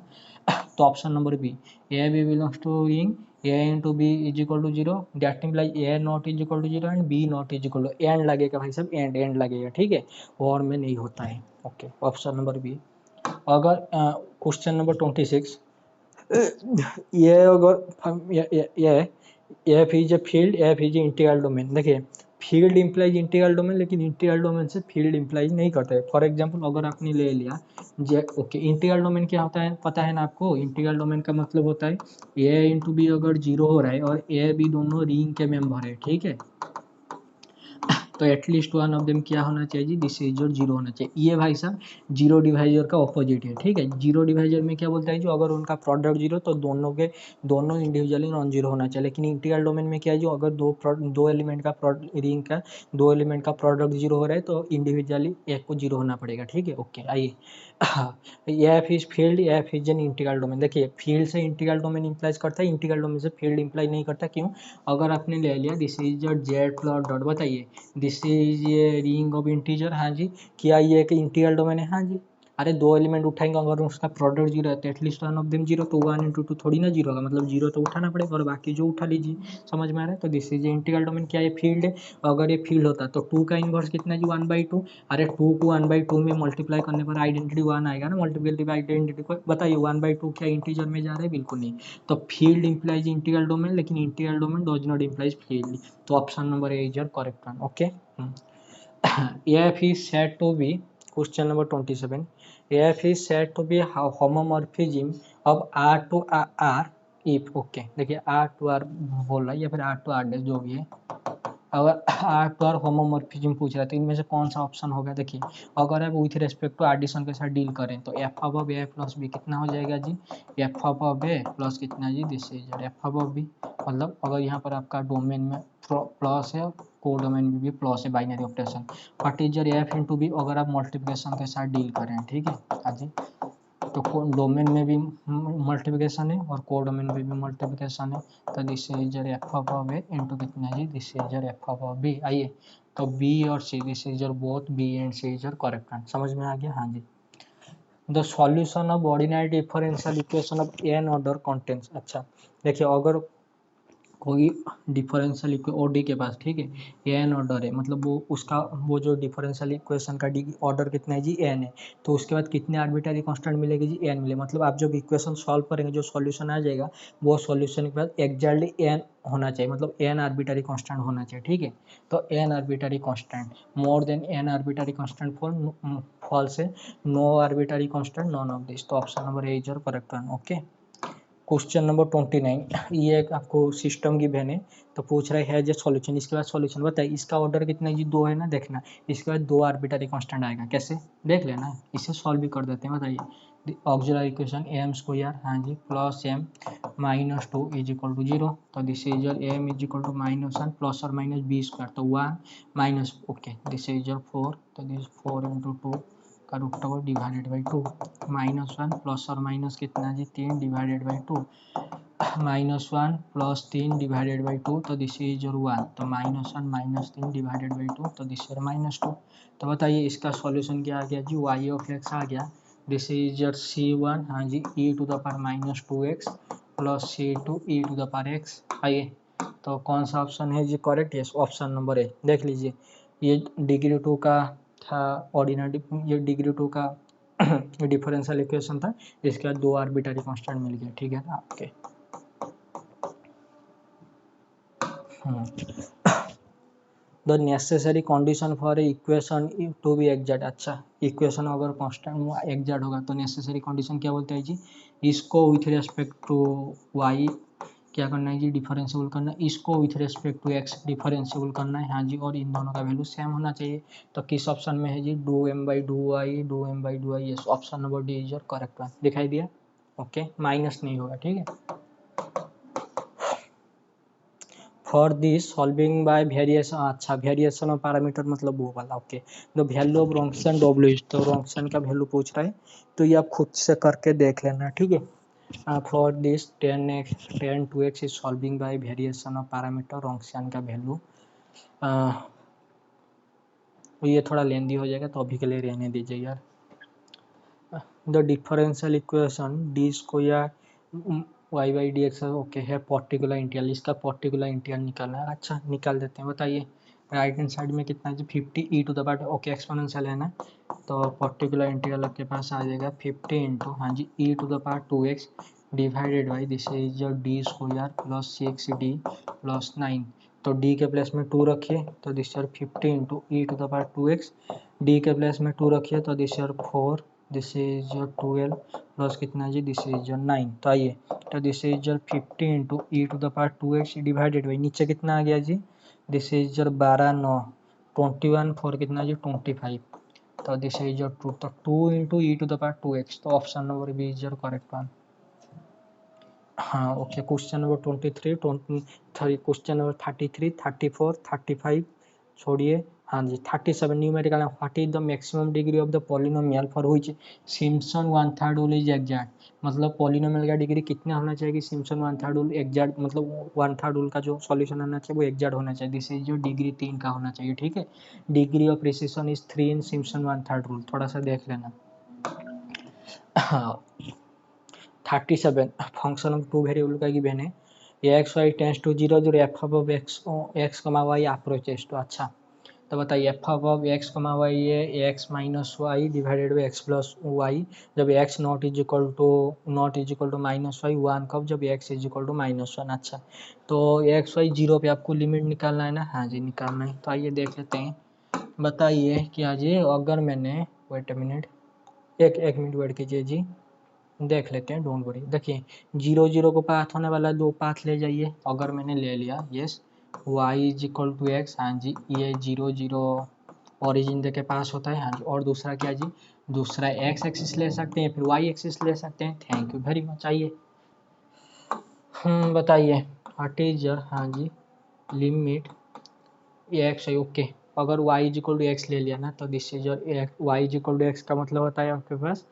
तो option number B, A B belongs to ring, A into B is equal to zero, that implies A not is equal to zero and B not is equal to, and लगेगा भाई साहब, and लगेगा, ठीक है, और में नहीं होता है। Okay option number B. अगर क्वेश्चन नंबर 26, ये अगर F is a field, F is a integral domain. देखिए फील्ड इंप्लाइज इंटीग्रल डोमेन, लेकिन इंटीग्रल डोमेन से फील्ड इंप्लाइज नहीं करता है। फॉर एग्जांपल अगर आपने ले लिया जे, ओके इंटीग्रल डोमेन क्या होता है पता है ना आपको, इंटीग्रल डोमेन का मतलब होता है ए इंटू बी अगर जीरो हो रहा है और ए बी दोनों रिंग के मेंबर है, ठीक है, तो एटलीस्ट वन ऑफ देम क्या होना चाहिए जी, दिस इज योर जीरो होना चाहिए। ये भाई साहब जीरो डिवाइजर का ऑपोजिट है, ठीक है। जीरो डिवाइजर में क्या बोलता है जो अगर उनका प्रोडक्ट जीरो तो दोनों इंडिविजुअली नॉन जीरो होना चाहिए। लेकिन इंटीग्रल डोमेन में क्या है जो अगर दो एलिमेंट का रिंग का दो एलिमेंट का प्रोडक्ट जीरो हो रहा है तो इंडिविजुअली एक को जीरो होना पड़ेगा, ठीक है। ओके आइए F is field, F is an integral domain. देखिए फील्ड से इंटीग्रल डोमेन इंप्लाइज करता है, इंटीग्रल डोमेन से फील्ड इंप्लाई नहीं करता। क्यों, अगर आपने ले लिया this is Z plot dot, बताइए दिस इज ये रिंग ऑफ इंटीजर, हाँ जी, क्या ये एक इंटीग्रल डोमेन है, हाँ जी। अरे दो एलिमेंट उठाएंगे अगर उसका प्रोडक्ट जीरो है तो at least one of them zero, तो 1 × 2 थोड़ी ना जीरो होगा, मतलब जीरो तो उठाना पड़ेगा और बाकी जो उठा लीजिए। समझ में आ रहा है, तो दिस इज इंटीग्रल डोमेन, क्या ये फील्ड है। अगर ये फील्ड होता तो 2 का इनवर्स कितना जी 1/2, अरे 2 को 1/2 में मल्टीप्लाई करने पर आइडेंटिटी 1 आएगा ना, मल्टीप्लिकेटिव आइडेंटिटी को। बताइए 1/2 क्या इंटीजर में जा रहा है, बिल्कुल नहीं। तो फील्ड इंप्लाइज इंटीग्रल डोमेन, लेकिन integral domain does not implies field, तो option number A is your correct one. Okay AF is said to be, question number 27, AF is said to be homomorphism of R to R if, okay देखिए R to R बोल रहा है या फिर R to R dash जो भी है, अगर R to R होमोमॉर्फिज्म पूछ रहा है तो इनमें से कौन सा ऑप्शन होगा। देखिए अगर आप विथ रेस्पेक्ट टू एडिशन के साथ डील करें तो F of A plus B कितना हो जाएगा जी, एफ अब ए प्लस कितना जी, this is F of B. मतलब अगर यहाँ पर आपका डोमेन में प्लस है, को डोमेन में भी प्लस है, binary operation. What is your F into B अगर आप मल्टीप्लिकेशन के साथ डील करें, ठीक है हाँ जी, तो डोमेन में भी मल्टीप्लिकेशन है और को डोमेन में भी मल्टीप्लिकेशन है, तो this is your F of A into कितना जी, this is your F of B. आइए तो बी और C, this is your both B and C is your correct answer. समझ में आ गया, हाँ जी। The solution of ordinary differential equation of N order contents, अच्छा देखिए अगर कोई डिफरेंशियल ओडी के पास, ठीक है, एन ऑर्डर है, मतलब वो उसका वो जो डिफरेंशियल इक्वेशन का डी ऑर्डर कितना है जी, एन है, तो उसके बाद कितने आर्बिट्ररी कांस्टेंट मिलेगी जी, एन मिले, मतलब आप जब इक्वेशन सॉल्व करेंगे जो सॉल्यूशन आ जाएगा वो सॉल्यूशन के बाद एग्जैक्टली एन होना चाहिए, मतलब एन आर्बिट्ररी कांस्टेंट होना चाहिए, ठीक है। तो N arbitrary constant more than N arbitrary constant false है, no arbitrary constant none of this, तो option number A is your correct one. Okay, question number 29, ये एक आपको सिस्टम गिवन है, तो पूछ रहा है जो सॉल्यूशन, इसके बाद सॉल्यूशन बताइए, इसका ऑर्डर कितना है जी, 2 है ना, देखना, इसके बाद 2 आर्बिट्ररी कांस्टेंट आएगा, कैसे देख लेना, इसे सॉल्व भी कर देते हैं, बताइए। ऑक्सिलरी इक्वेशन एम स्क्वायर, हाँ जी, plus M minus 2 is equal to 0, तो this is your M is equal to -1 plus और माइनस बी स्क्वायर, तो 1 minus, okay, this is your 4, तो दिस 4 इंटू 2 का root over divided by 2, -1 plus और minus कितना जी, 3 divided by 2, -1 plus 3 divided by 2, तो this is your 1, तो -1 minus 3 divided by 2, तो दिस इज -2, तो बताइए इसका सॉल्यूशन क्या आ गया जी, y ऑफ x आ गया, दिस इज योर c1, हाँ जी, e to the power -2x plus c2 e to the power x, आइए, तो कौन सा ऑप्शन है जी correct, yes, option number A, देख लीजिए, ये डिग्री 2 का था ऑर्डिनरी, ये डिग्री 2 का डिफरेंशियल इक्वेशन था, इसके बाद 2 आर्बिट्ररी कांस्टेंट मिल गया, ठीक है ना, okay. The necessary condition for equation to be exact, अच्छा, इक्वेशन अगर कांस्टेंट एग्जैक्ट होगा तो नेसेसरी कंडीशन क्या बोलते हैं जी, इसको विथ रेस्पेक्ट टू वाई क्या करना है जी, डिफरेंशिएबल करना है, इसको with respect to X differentiable करना है, हाँ जी, और इन दोनों का वैल्यू सेम होना चाहिए, तो किस ऑप्शन में है जी, do M by do I, do M by do I, yes, option number D is your correct one, दिखाई दिया, ओके, माइनस नहीं होगा, ठीक है। For this solving by variation, अच्छा, वेरिएशन ऑफ पैरामीटर मतलब वो वाला, okay, the value of Wronskian W, तो रॉन्सन का वैल्यू पूछ रहा है, तो ये आप खुद से करके देख लेना, ठीक है। For this 10 2x is solving by variation of parameter, Wronskian का वैल्यू, ये थोड़ा लेंदी हो जाएगा, तो अभी के लिए रहने दीजिए यार। The differential equation D square Y by D X, okay, है पर्टिकुलर इंटीग्रल, इसका पर्टिकुलर इंटीग्रल निकालना है, अच्छा, निकाल देते हैं, बताइए, राइट हैंड साइड में कितना है जी, 50 E to the power, okay, exponential है ना, तो पर्टिकुलर इंटीग्रल आपके पास आ जाएगा 50 इंटू, हाँ जी, E to the power 2x divided by this is your D square plus 6d plus 9, तो d के प्लेस में 2 रखिए, तो this your 50 into E to the power 2x, d के प्लेस में 2 रखिए, तो this your 4, this is your 12 plus कितना जी, दिस इज योर 9, तो आइए, तो this is your 50 into E to the power 2x divided by, नीचे कितना आ गया जी, दिस इज योर 12 9 21 4 कितना जी 25, तो दिस इज योर 2, तो 2 into E to the power 2x, तो option number B is your correct one. हाँ, okay, question number 23 question number 33 34 35 छोड़िए, हाँ जी, 37 numerical, what is the maximum degree of the polynomial for which Simpson one third rule is exact, मतलब polynomial का degree कितना होना चाहिए कि Simpson one third rule exact, मतलब वन थर्ड रूल का जो सॉल्यूशन आना चाहिए वो एग्जैक्ट होना चाहिए, दिस इज जो डिग्री 3 का होना चाहिए, ठीक है। Degree of precision is 3 in Simpson one third rule, थोड़ा सा देख लेना। हाँ, 37 फंक्शन ऑफ टू वेरिएबल का गिवन है, X Y tends to 0 0 F of X comma Y approaches to, अच्छा, तो बताइए F of X comma Y है X minus Y divided by X plus Y, जब X not is equal to minus Y, one कब, जब x is equal to -1, अच्छा, तो x Y 0 पे आपको लिमिट निकालना है ना, हाँ जी, निकालना है, तो आइए देख लेते हैं, बताइए कि आज अगर मैंने, वेट अ मिनट, एक मिनट वेट कीजिए जी, देख लेते हैं, डोंट वरी, देखिए 0 0 को पाथ होने वाला 2 पाथ ले जाइए, अगर मैंने ले लिया, yes, y is equal to X, हाँ जी, ये 0 0 ओरिजिन के पास होता है, हाँ जी, और दूसरा क्या जी, दूसरा x एक्सिस ले सकते हैं, फिर y एक्सिस ले सकते हैं, थैंक यू वेरी मच, आइए, बताइए व्हाट इज योर, हाँ जी, लिमिट एक्स है, ओके, अगर y is equal to X ले लिया ना, तो this is your y is equal to X का मतलब होता है आपके पास,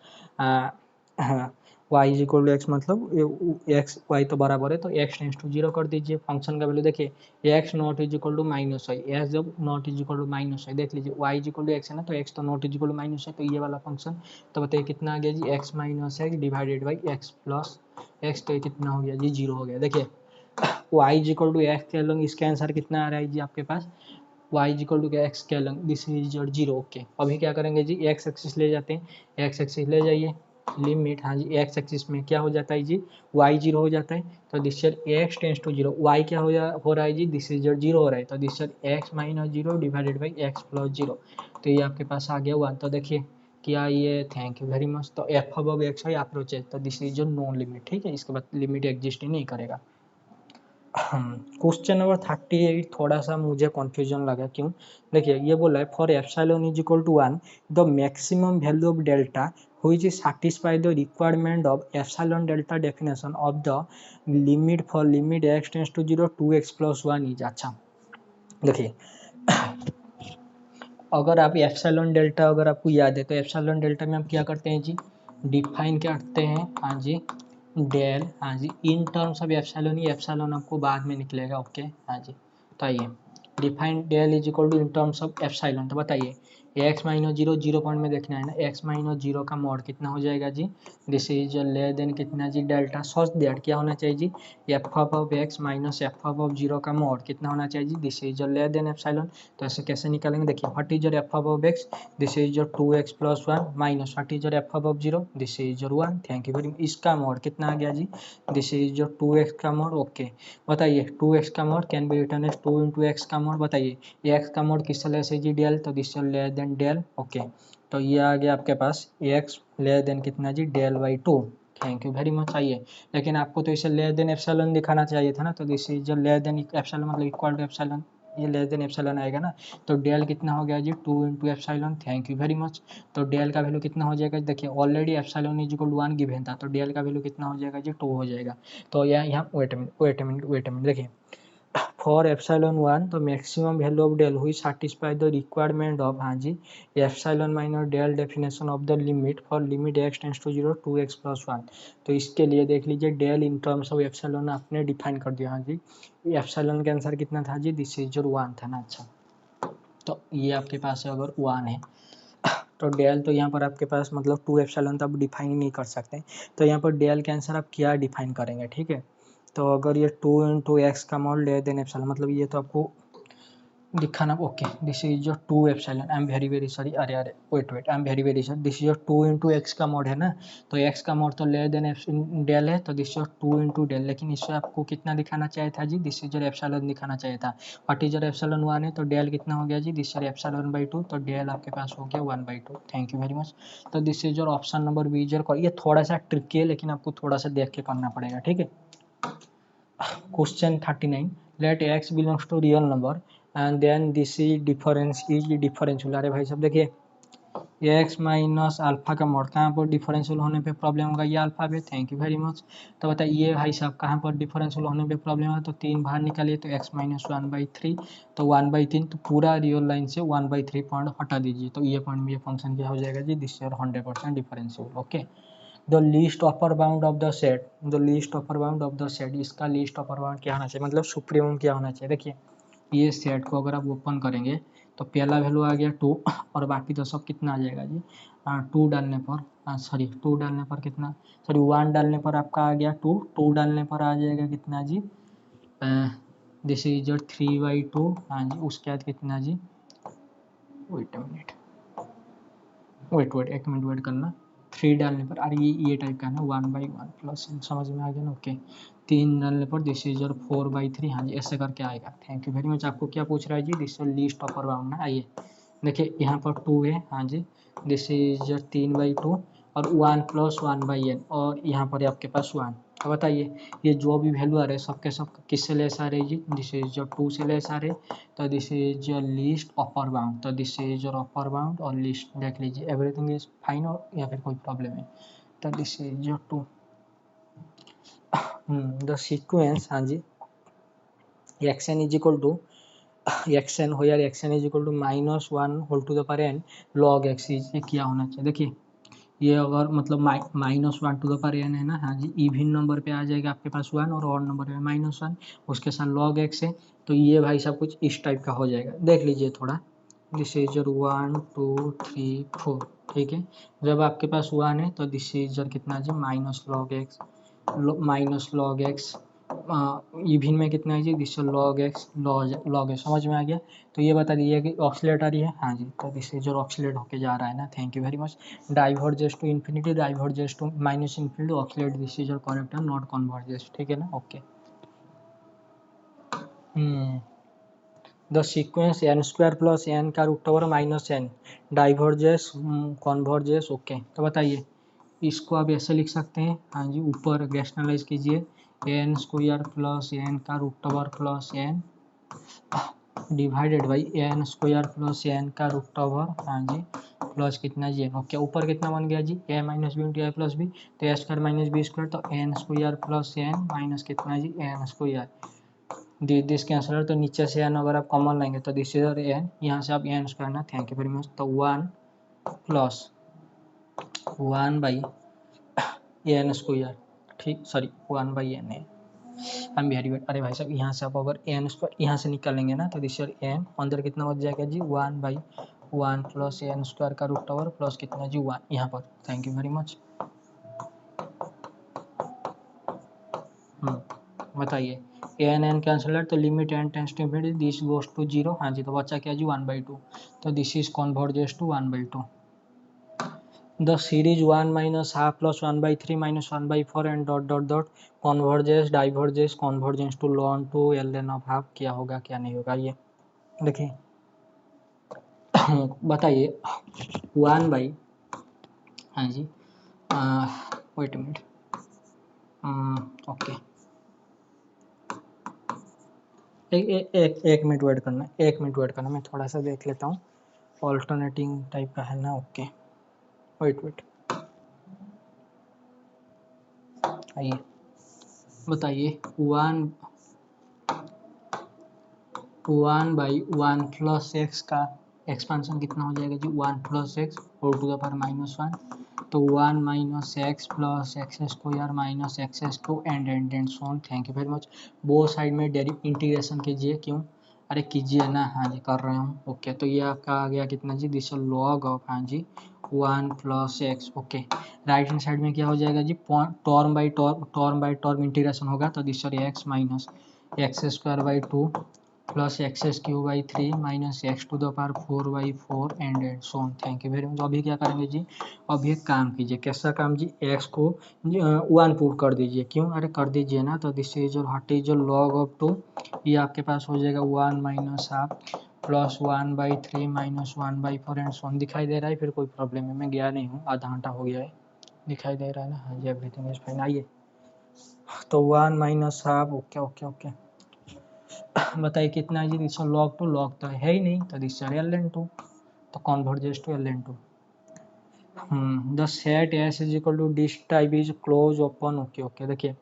y is equal to X मतलब एक्स वाई तो बराबर है, तो x टेंस टू 0 कर दीजिए, फंक्शन का वैल्यू देखिए x not is equal to minus Y, X जब not is equal to minus Y, देख लीजिए y is equal to X है ना, तो x तो not is equal to minus है, तो ये वाला फंक्शन, तो बताइए कितना आ गया जी, x minus X divided by X plus X, तो कितना हो गया जी 0 हो गया, देखिए Y is equal to X के लॉन्ग, इसका आंसर कितना आ रहा है जी आपके पास, y is equal to X के long this is your zero. Okay, अभी क्या करेंगे जी, एक्स एक्सिस ले जाते हैं, एक्स एक्सिस ले जाइए, लिमिट, हाँ जी एक्स एक्सिस में क्या हो जाता है जी, y जीरो हो जाता है, तो this is X tends to zero, y क्या हो रहा है जी, दिस इज योर जीरो हो रहा है, तो this is X minus zero divided by X plus zero, तो ये आपके पास आ गया 1। तो देखिए क्या ये, थैंक यू वेरी मच, तो एफ अब एक्स है अप्रोच है, तो this is your non limit, ठीक है, इसके बाद लिमिट एग्जिस्ट ही नहीं करेगा। क्वेश्चन नंबर 38 थोड़ा सा मुझे कंफ्यूजन लगा, क्यों, देखिए ये बोला है for epsilon is equal to 1 the maximum value of delta which is satisfy the requirement of epsilon delta definition of the limit for limit X tends to 0 2x plus 1 is. अच्छा देखिए, अगर आप एप्सिलॉन डेल्टा अगर आपको याद है तो epsilon delta में हम क्या करते हैं जी, डिफाइन करते हैं, हाँ जी डेल, हाँ जी इन टर्म्स ऑफ एप्सिलॉन, ही एप्सिलॉन आपको बाद में निकलेगा। ओके हाँ जी, तो आइए define del is equal to in terms of epsilon, तो बताइए X minus zero, zero point में देखना है ना, एक्स माइनस जीरो का मॉड कितना हो जाएगा जी, दिस इज लेस देन कितना जी डेल्टा, सच दैट क्या होना चाहिए जी, F of X minus F of zero का मॉड कितना होना चाहिए जी, this is less than epsilon. तो ऐसे कैसे निकालेंगे, देखिए what is your F of x, this is your 2x plus 1 minus what is your F of zero, this is your 1, thank you very much. इसका मॉड कितना आ गया जी, दिस इज योर 2x का मॉड। ओके बताइए 2x का mod can be written as 2 into X का mod, बताइए x का मॉड किससे लेस है जी डेल, तो this is less than del. Okay तो ये आ गया आपके पास x लेस देन कितना जी del by 2, thank you very much. आइए लेकिन आपको तो इसे लेस देन एप्सिलॉन दिखाना चाहिए था ना, तो this is less than epsilon मतलब इक्वल टू एप्सिलॉन, ये लेस देन एप्सिलॉन आएगा ना, तो डेल कितना हो गया जी 2 into epsilon, thank you very much. तो डेल का वैल्यू कितना हो जाएगा, देखिए already epsilon is equal to 1 given था, तो डेल का वैल्यू कितना हो जाएगा जी 2 हो जाएगा। तो यहाँ वेट अ मिनट देखिए, फॉर एप्सिलॉन 1 तो मैक्सिमम वैल्यू ऑफ डेल हुई सैटिस्फाई द रिक्वायरमेंट ऑफ, हाँ जी epsilon minus del definition of the limit for limit X tends to 0 2x plus 1। तो इसके लिए देख लीजिए del in terms of epsilon आपने डिफाइन कर दिया, हाँ जी एप्सिलॉन का आंसर कितना था जी, दिस इज योर 1 था ना। अच्छा तो ये आपके पास है अगर 1 है, तो डेल तो यहाँ पर आपके पास मतलब 2 एप्सिलॉन तो आप डिफाइन नहीं कर सकते, तो यहाँ पर डेल के आंसर आप क्या डिफाइन करेंगे, ठीक है। तो अगर ये 2 इंटू एक्स का मॉड ले देन एप्सिलॉन, मतलब ये तो आपको दिखाना, okay this is your 2 epsilon, I am very very sorry, अरे अरे wait I am very very sorry, this is your 2 into X का मॉड है ना, तो एक्स का मॉड तो ले देन डेल है, तो दिस योर 2 इंटू डेल, लेकिन इससे आपको कितना दिखाना चाहिए था जी, दिस इज योर एप्सिलॉन दिखाना चाहिए था। व्हाट इज योर एप्सिलॉन 1 है, तो डेल कितना हो गया जी, दिस योर एप्सिलॉन बाई 2, तो डेल आपके पास हो गया 1 by 2, thank you very much. तो this is your option number B is your, ये थोड़ा सा ट्रिकी है लेकिन आपको थोड़ा सा देख के करना पड़ेगा, ठीक है। Question 39 let x belongs to real number and then this is differential. अरे भाई साहब देखिए x माइनस अल्फा का मॉड कहाँ पर डिफरेंशियल होने पे प्रॉब्लम होगा, ये अल्फा पे, थैंक यू वेरी मच। तो बताइए भाई साहब कहाँ पर डिफरेंशियल होने पे प्रॉब्लम है, तो 3 बाहर निकालिए, तो x माइनस 1/3, तो 1/3, तो पूरा रियल लाइन से 1/3 पॉइंट हटा दीजिए, तो ये पॉइंट में ये फंक्शन क्या हो जाएगा जी, this is 100% differential. Okay the least upper bound of the set, the least upper bound of the set, इसका लीस्ट अपर बाउंड क्या होना चाहिए, मतलब सुप्रीमम क्या होना चाहिए। देखिए ये सेट को अगर आप ओपन करेंगे तो पहला वैल्यू आ गया 2 और बाकी तो सब कितना आ जाएगा जी, 2 डालने पर सॉरी 2 डालने पर कितना, सॉरी 1 डालने पर आपका आ गया 2, 2 डालने पर आ जाएगा कितना जी, दिस इज योर 3/2, हाँ जी उसके बाद कितना जी, वेट अ मिनट वेट एक मिनट वेट करना, 3 डालने पर, अरे ये टाइप का है ना 1/1 प्लस, समझ में आ गया ना। ओके 3 डालने पर दिस इज योर 4/3, हाँ जी ऐसे करके आएगा, थैंक यू वेरी मच। आपको क्या पूछ रहा है जी, this is least upper bound ना। आइए देखिए यहाँ पर 2 है, हाँ जी दिस इज योर 3/2 और 1 प्लस 1/n और यहाँ पर आपके पास 1। तो बताइए ये जो भी वैल्यू आ रहे हैं सबके सब किससे लेस आ रहे हैं जी, दिस इज योर 2 से लेस आ रहे, तो this is your least upper bound, तो this is your upper bound और लिस्ट देख लीजिए एवरीथिंग इज फाइन और या फिर कोई प्रॉब्लम है, तो this is your 2 the sequence, हाँ जी xn is equal to xn हो यार, xn is equal to -1 whole to the power n log x, ये क्या होना चाहिए। देखिए ये अगर मतलब -1 टू द पावर n है ना, हाँ जी इवन नंबर पे आ जाएगा आपके पास 1 और ऑड नंबर पे -1, उसके साथ log x है, तो ये भाई सब कुछ इस टाइप का हो जाएगा, देख लीजिए थोड़ा, दिस इज योर 1 2 3 4, ठीक है। जब आपके पास 1 है तो दिस इज योर कितना जी माइनस लॉग एक्स इविन में कितना है जी, this log x log x, समझ में आ गया। तो ये बता दीजिए कि ऑक्सीलेटरी है, हाँ जी, तो दिस इज जो ऑक्सीलेट होके जा रहा है ना, thank you very much. Diverges to infinity, diverges to minus infinity, oscillate, this is your correct है, नॉट कन्वर्जेस, ठीक है ना, okay. The sequence N square plus N का root over minus N diverges converges, okay. तो बताइए इसको आप ऐसे लिख सकते हैं, हाँ जी, ऊपर रैशनलाइज कीजिए, एन स्क्वायर प्लस एन का root over plus N divided by N square plus N का रूट ओवर, हाँ जी, प्लस कितना जी, ओके। ऊपर कितना बन गया जी, A minus B into A plus B, तो A square minus B square, तो N square plus N minus कितना जी, एन स्क्वायर, दिस कैंसलर, तो नीचे से एन अगर आप कॉमन लेंगे तो दिस इज एन, यहाँ से आप एन स्क्वायर ना, थैंक यू वेरी मच। तो 1 प्लस 1 बाई एन स्क्वायर, ठीक, सॉरी 1 बाई एन है, हम वेरी गुड। अरे भाई साहब यहाँ से आप अगर एन स्क्वायर यहाँ से निकालेंगे ना तो दिस एन अंदर कितना बच जाएगा जी, 1 बाई 1 प्लस एन स्क्वायर का रूट ओवर प्लस कितना जी 1 यहाँ पर, थैंक यू वेरी मच। बताइए एन एन कैंसलर, तो limit N tends to infinity, this goes to 0, हाँ जी, तो बचा क्या जी 1/2, तो this is converges to 1/2। The series 1 minus half plus 1/3 minus 1/4 and dot dot dot converges diverges convergence to ln to ln of half, क्या होगा क्या नहीं होगा, ये देखिए बताइए 1 बाई, हाँ जी, वेट मिनट, ओके, एक मिनट वेट करना, एक मिनट वेट करना, मैं थोड़ा सा देख लेता हूँ, ऑल्टरनेटिंग टाइप का है ना, ओके, वेट, आइए बताइए 1 बाई 1 प्लस एक्स का एक्सपेंशन कितना हो जाएगा जी, 1 plus X whole to the power -1, तो 1 minus X plus X square minus X two and so on, thank you very much. वो साइड में डेरिव इंटीग्रेशन कीजिए, क्यों, अरे कीजिए ना, हाँ जी कर रहे हूँ, ओके। तो ये आपका आ गया कितना जी, दिस लॉग ऑफ, हाँ जी, 1 plus X, okay. Right hand side में क्या हो जाएगा जी, टर्म बाई टर्म इंटीग्रेशन होगा, तो this X minus X square by 2 plus X cube by 3 minus X to the power 4/4 and so on, thank you very much. अभी क्या करेंगे जी, अभी एक काम कीजिए, कैसा काम जी, एक्स को 1 पुट कर दीजिए, क्यों, अरे कर दीजिए ना, तो दिस इज हट इज लॉग ऑफ 2, ये आपके पास हो जाएगा 1 minus half plus 1/3 minus 1/4 and so on, दिखाई दे रहा है, फिर कोई प्रॉब्लम है, मैं गया नहीं हूँ, आधा घंटा हो गया है, दिखाई दे रहा है ना, हाँ जी, एवरीथिंग इज फाइन। आइए तो 1 minus half, okay okay okay, बताइए कितना है जी, दिस लॉग तो है ही नहीं, तो दिस ln2, तो converges to ln2। The set S is equal to this type is close open, okay okay. देखिए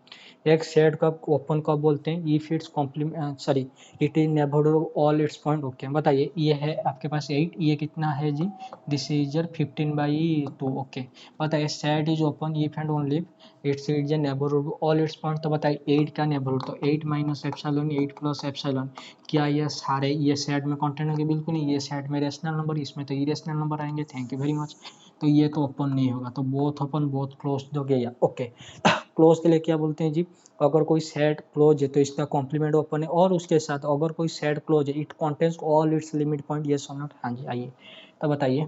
एक सेट कब ओपन कब बोलते हैं, if it's complement, sorry, it is neighbourhood of all its point, okay. बताइए ये है आपके पास 8, ये कितना है जी, दिस इज 15/2, ओके। बताइए set is open if and only its is a neighbourhood all its point, तो बताइए 8 का नेबरहुड, तो 8 माइनस एप्सिलॉन 8 प्लस एप्सिलॉन, क्या ये सारे ये सेट में कंटेंट होंगे, बिल्कुल नहीं, ये सेट में रेशनल नंबर, इसमें तो इरेशनल नंबर आएंगे, थैंक यू वेरी मच। तो ये तो ओपन नहीं होगा, तो बोथ ओपन बोथ क्लोज हो गया, ओके। क्लोज के लिए क्या बोलते हैं जी, अगर कोई सेट क्लोज है तो इसका कॉम्प्लीमेंट ओपन है, और उसके साथ अगर कोई सेट क्लोज है it contains all its limit point, yes और नॉट, हाँ जी। आइए तो बताइए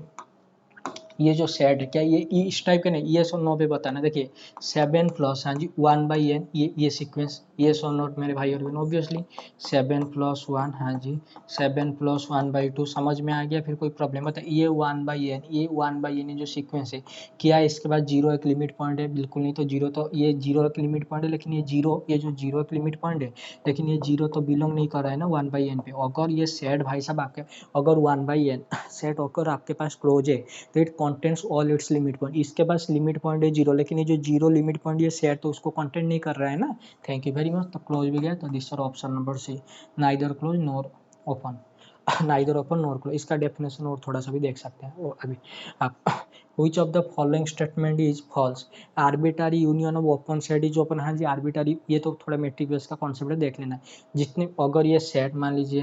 ये जो सेट है क्या ये इस टाइप का नहीं, ये सो नो पे बताना। देखिए 7 प्लस, हाँ जी, 1/n, ये सीक्वेंस, ये सो नोट मेरे भाई और बहन, ऑब्वियसली 7 प्लस 1, हाँ जी, 7 प्लस 1/2, समझ में आ गया, फिर कोई प्रॉब्लम बता, ये 1/n, ये 1/n जो सीक्वेंस है, क्या इसके बाद जीरो एक लिमिट पॉइंट है, बिल्कुल नहीं, तो जीरो, तो ये जीरो एक लिमिट पॉइंट है, लेकिन ये जीरो, ये जो जीरो एक लिमिट पॉइंट है, लेकिन ये जीरो तो बिलोंग नहीं कर रहा है ना 1/n पे। अगर ये सेट भाई साहब आपके, अगर 1/n सेट अगर आपके पास क्लोज है तो it contents all its limit point, इसके पास लिमिट पॉइंट है जीरो, लेकिन ये जो जीरो लिमिट पॉइंट ये सेट तो उसको कंटेंट नहीं कर रहा है ना, थैंक यू वेरी मच। तो क्लोज भी गया, तो this are option number C, neither close nor open, neither open nor close, इसका डेफिनेशन और थोड़ा सा भी देख सकते हैं और अभी आप, which of the following statement is false, arbitrary union of open set is open, हाँ जी आर्बिट्ररी, ये तो थोड़ा मैट्रिक बेस का कॉन्सेप्ट है, देख लेना, जितने अगर ये सेट मान लीजिए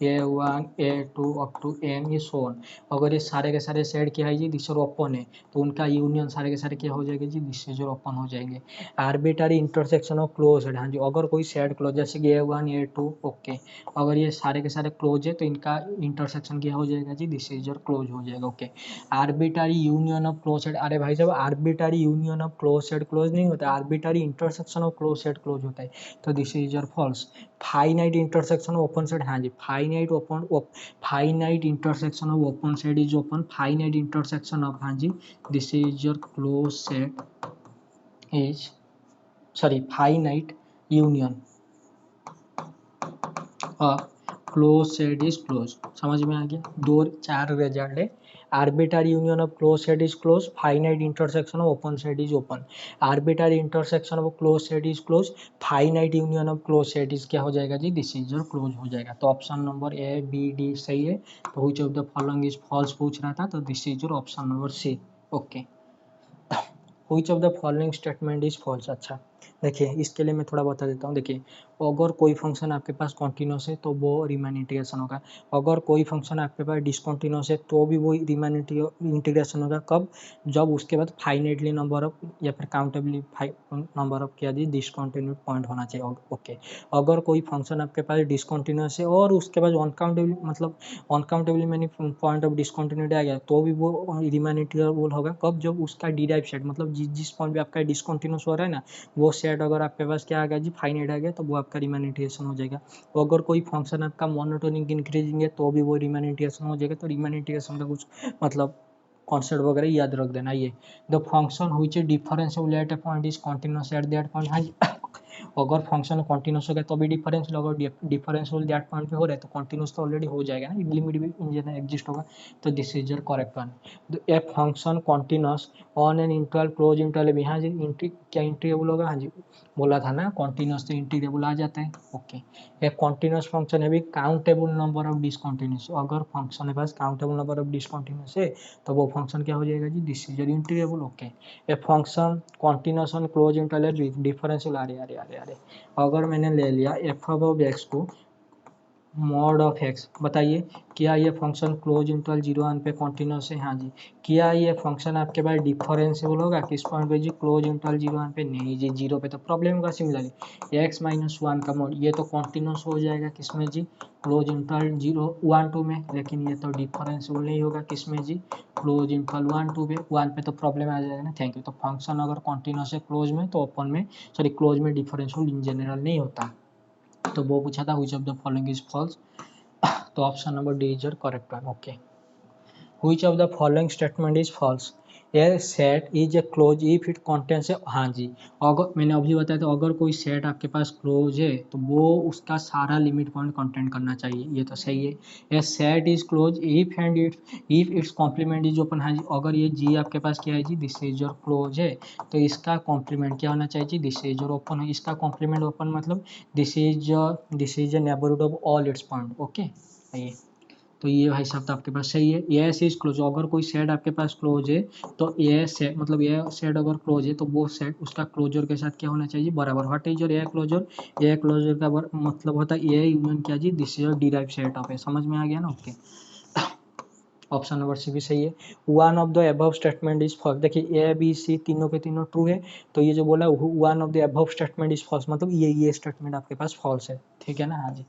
A1 A2 up to n ये सो ऑन। अगर ये सारे के सारे सेट क्या है जी, दिस ओपन है, तो उनका यूनियन सारे के सारे क्या हो जाएगा जी, दिस ओपन हो जाएंगे। आर्बिटरी इंटरसेक्शन ऑफ क्लोज है, हाँ जी, अगर कोई सेट क्लोज जैसे कि A1 A2 ओके, अगर ये सारे के सारे क्लोज है तो इनका इंटरसेक्शन क्या हो जाएगा जी, दिस इज योर क्लोज हो जाएगा। Okay, arbitrary union of close set, अरे भाई साहब arbitrary union of close set close नहीं होता, arbitrary intersection of close set close होता है, तो this is your false. Finite intersection of open set, हाँ जी, finite intersection of open set is open, finite intersection of, हाँ जी, this is your close set is, sorry, finite union close set is close, समझ में आ गया, दो चार रिजल्ट है। Arbitrary union of close set is close, finite intersection of open set is open, arbitrary intersection of close set is close, finite union of close set is क्या हो जाएगा जी, दिस इज योर क्लोज हो जाएगा। तो option number A B D सही है, तो which of the following is false पूछ रहा था, तो this is your option number C. Okay, which of the following statement is false. अच्छा देखिए, इसके लिए मैं थोड़ा बता देता हूँ। देखिए, अगर कोई फंक्शन आपके पास कॉन्टिन्यूस है तो वो रीमान इंटीग्रेशन होगा, अगर कोई फंक्शन आपके पास डिसकंटिन्यूस है तो भी वो रीमान इंटीग्रेशन होगा। कब? जब उसके बाद फाइनाइटली नंबर ऑफ या फिर काउंटेबली नंबर ऑफ क्या जी, डिसकंटिन्यूड पॉइंट होना चाहिए। ओके, अगर कोई फंक्शन आपके पास डिसकंटिन्यूस है और उसके बाद अनकाउंटेबली, मतलब अनकाउंटेबली मैंने पॉइंट ऑफ डिसकंटिन्यूटी आ गया, तो भी वो रीमान इंटीग्रेबल होगा। कब? जब उसका डिराइव सेट, मतलब जिस पॉइंट पे आपका डिसकंटिन्यूस हो रहा है ना, वो सेट अगर आपके पास क्या आ गया जी, फाइनाइट आ गया, तो वो आपका रीमान इंटीग्रेशन हो जाएगा। तो अगर कोई फंक्शन आपका मोनोटोनिक इंक्रीजिंग है तो भी वो रीमान इंटीग्रेशन हो जाएगा। तो रीमान इंटीग्रेशन का कुछ मतलब कॉन्सेप्ट वगैरह याद रख देना। ये the function which is differentiable at a point is continuous at that point. हाँ जी, अगर फंक्शन कॉन्टिन्यूस हो गया तो भी डिफरेंस, अगर डिफरेंशियल दैट पॉइंट पे हो रहा है तो कॉन्टिन्यूस तो ऑलरेडी हो जाएगा ना, लिमिट भी इन जनरल एग्जिस्ट होगा। तो this is your correct one. A function continuous on an interval close interval भी, हाँ जी, क्या इंटीग्रेबल होगा, हाँ जी, बोला था ना कॉन्टिन्यूस तो इंटीग्रेबल आ जाता है। ओके, एक कॉन्टिन्यूस फंक्शन है भी काउंटेबल नंबर ऑफ डिसकंटिन्यूस, अगर फंक्शन है पास काउंटेबल नंबर ऑफ डिसकंटिन्यूस है तो वो फंक्शन क्या हो जाएगा जी, this is your integrable. Okay, a function continuous on close interval differential, अरे अगर मैंने ले लिया एफ ऑफ एक्स को मॉड ऑफ एक्स, बताइए क्या ये फंक्शन क्लोज इंटरवल 0 1 पे कॉन्टिन्यूस है? हाँ जी। क्या ये फंक्शन आपके पास डिफरेंशिएबल होगा किस पॉइंट पे जी, क्लोज इंटरवल 0 1 पे? नहीं जी, 0 पे तो प्रॉब्लम होगा। सिमिलरली एक्स माइनस 1 का मॉड, ये तो कॉन्टिन्यूस हो जाएगा किसमें जी, क्लोज इंटरवल 0 1 2 में, लेकिन ये तो डिफरेंशिएबल नहीं होगा किसमें जी, क्लोज इंटरवल 1 2 पे। 1 पे तो प्रॉब्लम आ जाएगा ना। Thank you. तो फंक्शन अगर कॉन्टिन्यूस है क्लोज में तो ओपन में, सॉरी क्लोज में डिफरेंशिएबल इन जनरल नहीं होता। तो वो पूछा था which of the following is false, तो option number D is your correct one. Okay, which of the following statement is false, a set is a close if it contains a, हाँ जी, अगर मैंने अभी बताया तो अगर कोई सेट आपके पास क्लोज है तो वो उसका सारा लिमिट पॉइंट कंटेंट करना चाहिए, ये तो सही है। A set is close if and if it's complement is open, हाँ जी, अगर ये जी आपके पास क्या है जी, दिस इज योर क्लोज है, तो इसका कॉम्प्लीमेंट क्या होना चाहिए जी, दिस इज योर ओपन है। इसका कॉम्प्लीमेंट ओपन मतलब this is neighbourhood of all its point. Okay, तो ये भाई साहब तो आपके पास सही है। ये इज क्लोज, अगर कोई सेट आपके पास क्लोज है तो ये सेट, मतलब ये सेट अगर क्लोज है तो वो सेट उसका क्लोजर के साथ क्या होना चाहिए, बराबर। What is your A closure, A closure का मतलब होता है ए यूनियन क्या जी, this is derive set of है। समझ में आ गया ना। ओके, ऑप्शन नंबर सी भी सही है। One of the above statement is false, देखिए ए बी सी तीनों के तीनों ट्रू है, तो ये जो बोला one of the above statement is false, मतलब ये स्टेटमेंट आपके पास फॉल्स है। ठीक है ना। हाँ जी,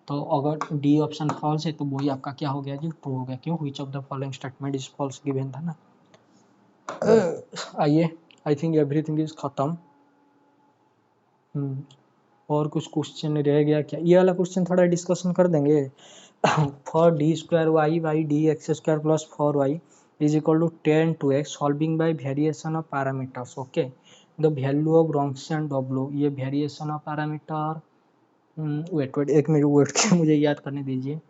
तो अगर डी ऑप्शन फॉल्स है तो वही आपका क्या हो गया जी, ट्रू हो गया। क्यों, which of the following statement is false given था ना। आइए, आई थिंक एवरीथिंग इज खत्म। और कुछ क्वेश्चन रह गया क्या, ये वाला क्वेश्चन थोड़ा डिस्कशन कर देंगे। For d square Y by D x square plus 4y is equal to 10 2x solving by variation of parameters. Okay, the value of Wronskian W, ये variation of parameter, wait wait एक minute wait के मुझे याद करने दीजिए।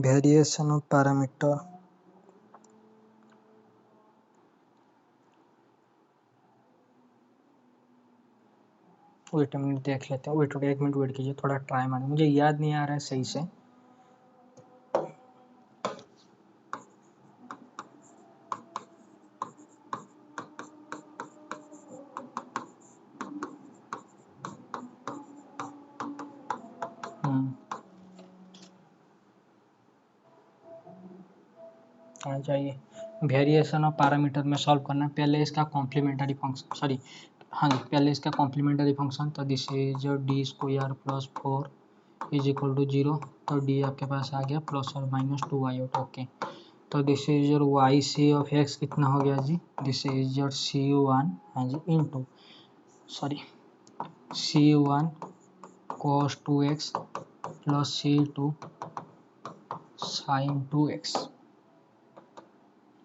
Variation of parameter, wait minute देख लेते हैं। वेट एक मिनट वेट कीजिए, थोड़ा ट्राई मारिए, मुझे याद नहीं आ रहा है सही से। आ जाइए, वेरिएशन ऑफ पैरामीटर में सॉल्व करना है। पहले इसका कॉम्प्लीमेंट्री फंक्शन, सॉरी हाँ जी, पहले इसका कॉम्प्लीमेंट्री फंक्शन, तो this is d square plus 4 is equal to 0, तो डी आपके पास आ गया प्लस और माइनस 2 आउट। ओके, तो this is your y c of x कितना हो गया जी, दिस इज योर C1 हाँ जी into sorry C1 cos 2x plus C2 sin 2x।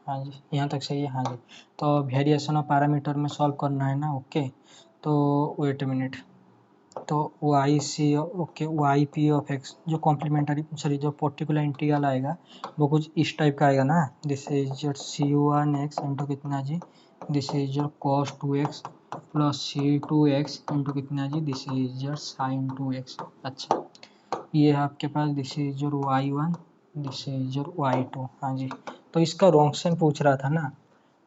हाँ जी, यहाँ तक सही है। हाँ जी, तो वेरिएशन ऑफ पैरामीटर में सॉल्व करना है ना। ओके, तो वेट मिनट, तो Y C okay Y P of X जो कॉम्प्लीमेंट्री सॉरी जो पर्टिकुलर इंटीग्रल आएगा वो कुछ इस टाइप का आएगा ना। This is your C1x into कितना जी, this is your cos 2x plus C2x into कितना जी, this is your sin 2x। अच्छा, ये है आपके पास this is your y1, this is your y2। हाँ जी, तो इसका रोंक्शन पूछ रहा था ना,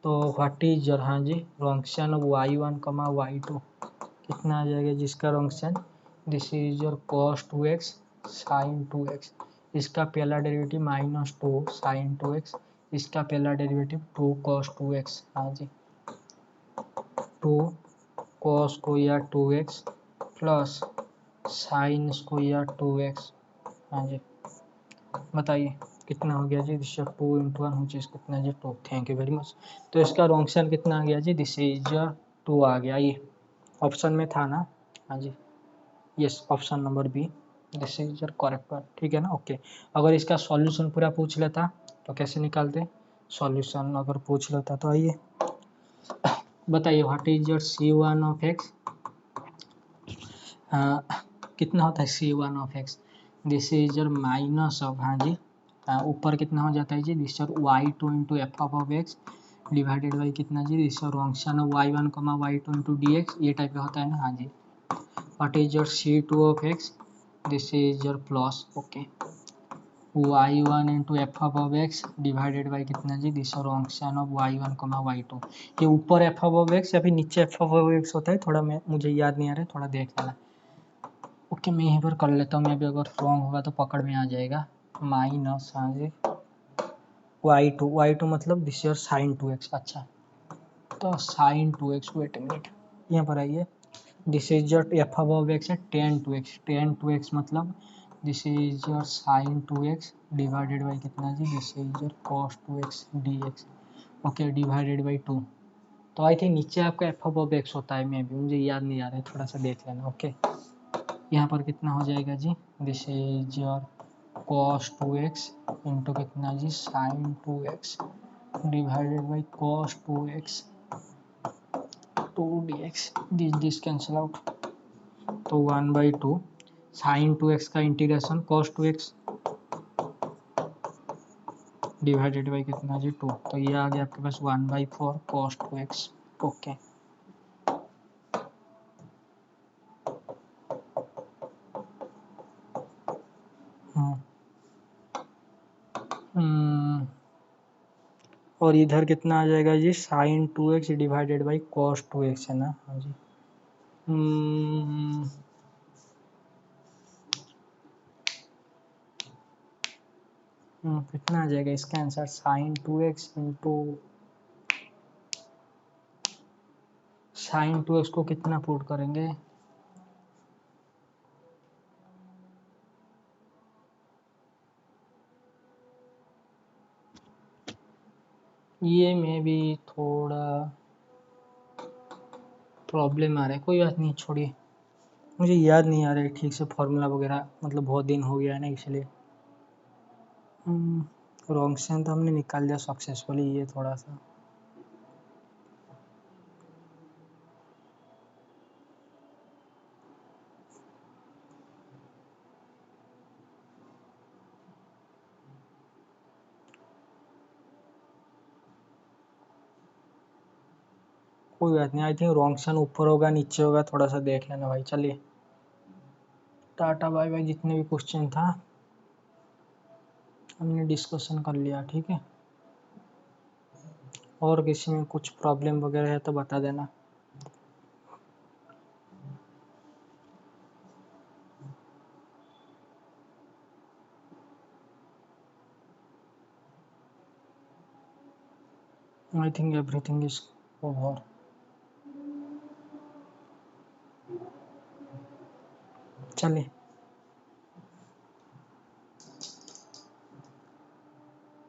तो व्हाट इज योर हाँ जी रोंक्शन ऑफ y1 कमा y2 कितना आ जाएगा जिसका Wronskian, this is your cos 2x sin 2x। इसका पहला डेरिवेटिव -2 sin 2x, इसका पहला डेरिवेटिव 2 cos 2x। हाँ जी, 2 cos square 2x plus sine square 2x। हाँ जी, बताइए कितना हो गया जी, दिस 2 इंटू 1 विच इज कितना जी 2। Thank you very much. तो इसका रोंक्शन कितना आ गया जी, दिस इज 2 आ गया। ये ऑप्शन में था ना। हाँ जी, yes option number B, this is your correct one. ठीक है ना। ओके, अगर इसका सॉल्यूशन पूरा पूछ लेता तो कैसे निकालते, सॉल्यूशन अगर पूछ लेता तो आइए बताइए, what is your C1 of x, कितना होता है C1 of x, this is your minus of हाँ जी ऊपर कितना हो जाता है जी, this your y2 into f of x divided by कितना जी, this your function of y1 comma y2 into dx, ये टाइप का होता है ना। हाँ जी, what is your C2 of x, this is your plus okay y1 into f of x divided by कितना जी, this your function of y1 comma y2। ये ऊपर एफ ऑफ एक्स या फिर नीचे एफ ऑफ एक्स होता है, थोड़ा मैं मुझे याद नहीं आ रहा है, थोड़ा देख लेना। ओके, मैं यहीं पर कर लेता हूँ, मैं भी अगर रॉन्ग होगा तो पकड़ में आ जाएगा। माइनस हाँ जी y2 मतलब दिस योर साइन 2x। अच्छा, तो साइन 2x, वेट मिनट यहाँ पर आइए, this is your F of x है tan 2x मतलब this is your sine 2x divided by कितना जी, this is your cos 2x dx। Okay, divided by 2, तो आई थिंक नीचे आपका एफ ऑफ एक्स होता है, मैं भी मुझे याद नहीं आ रहा है, थोड़ा सा देख लेना। ओके, यहाँ पर कितना हो जाएगा जी, this is your cos 2x into कितना जी sin 2x divided by cos 2x 2 dx, this cancel out, तो 1/2 sin 2x का integration cos 2x divided by कितना जी 2, तो ये आ गया आपके पास 1/4 cos 2x। ओके, और इधर कितना आ जाएगा जी, sin 2x divided by cos 2x है ना। हाँ जी, कितना आ जाएगा इसका answer, sin 2x into sin 2x को कितना पुट करेंगे, ये में भी थोड़ा प्रॉब्लम आ रहा है, कोई बात नहीं छोड़िए, मुझे याद नहीं आ रहा है ठीक से फॉर्मूला वगैरह, मतलब बहुत दिन हो गया है ना इसलिए। रोंक्शन तो हमने निकाल दिया सक्सेसफुली, ये थोड़ा सा कोई बात नहीं, आई थिंक रोंक्शन ऊपर होगा नीचे होगा, थोड़ा सा देख लेना भाई। चलिए टाटा बाय बाय, जितने भी क्वेश्चन था हमने डिस्कशन कर लिया। ठीक है, और किसी में कुछ प्रॉब्लम वगैरह है तो बता देना। I think everything is over. चलिए।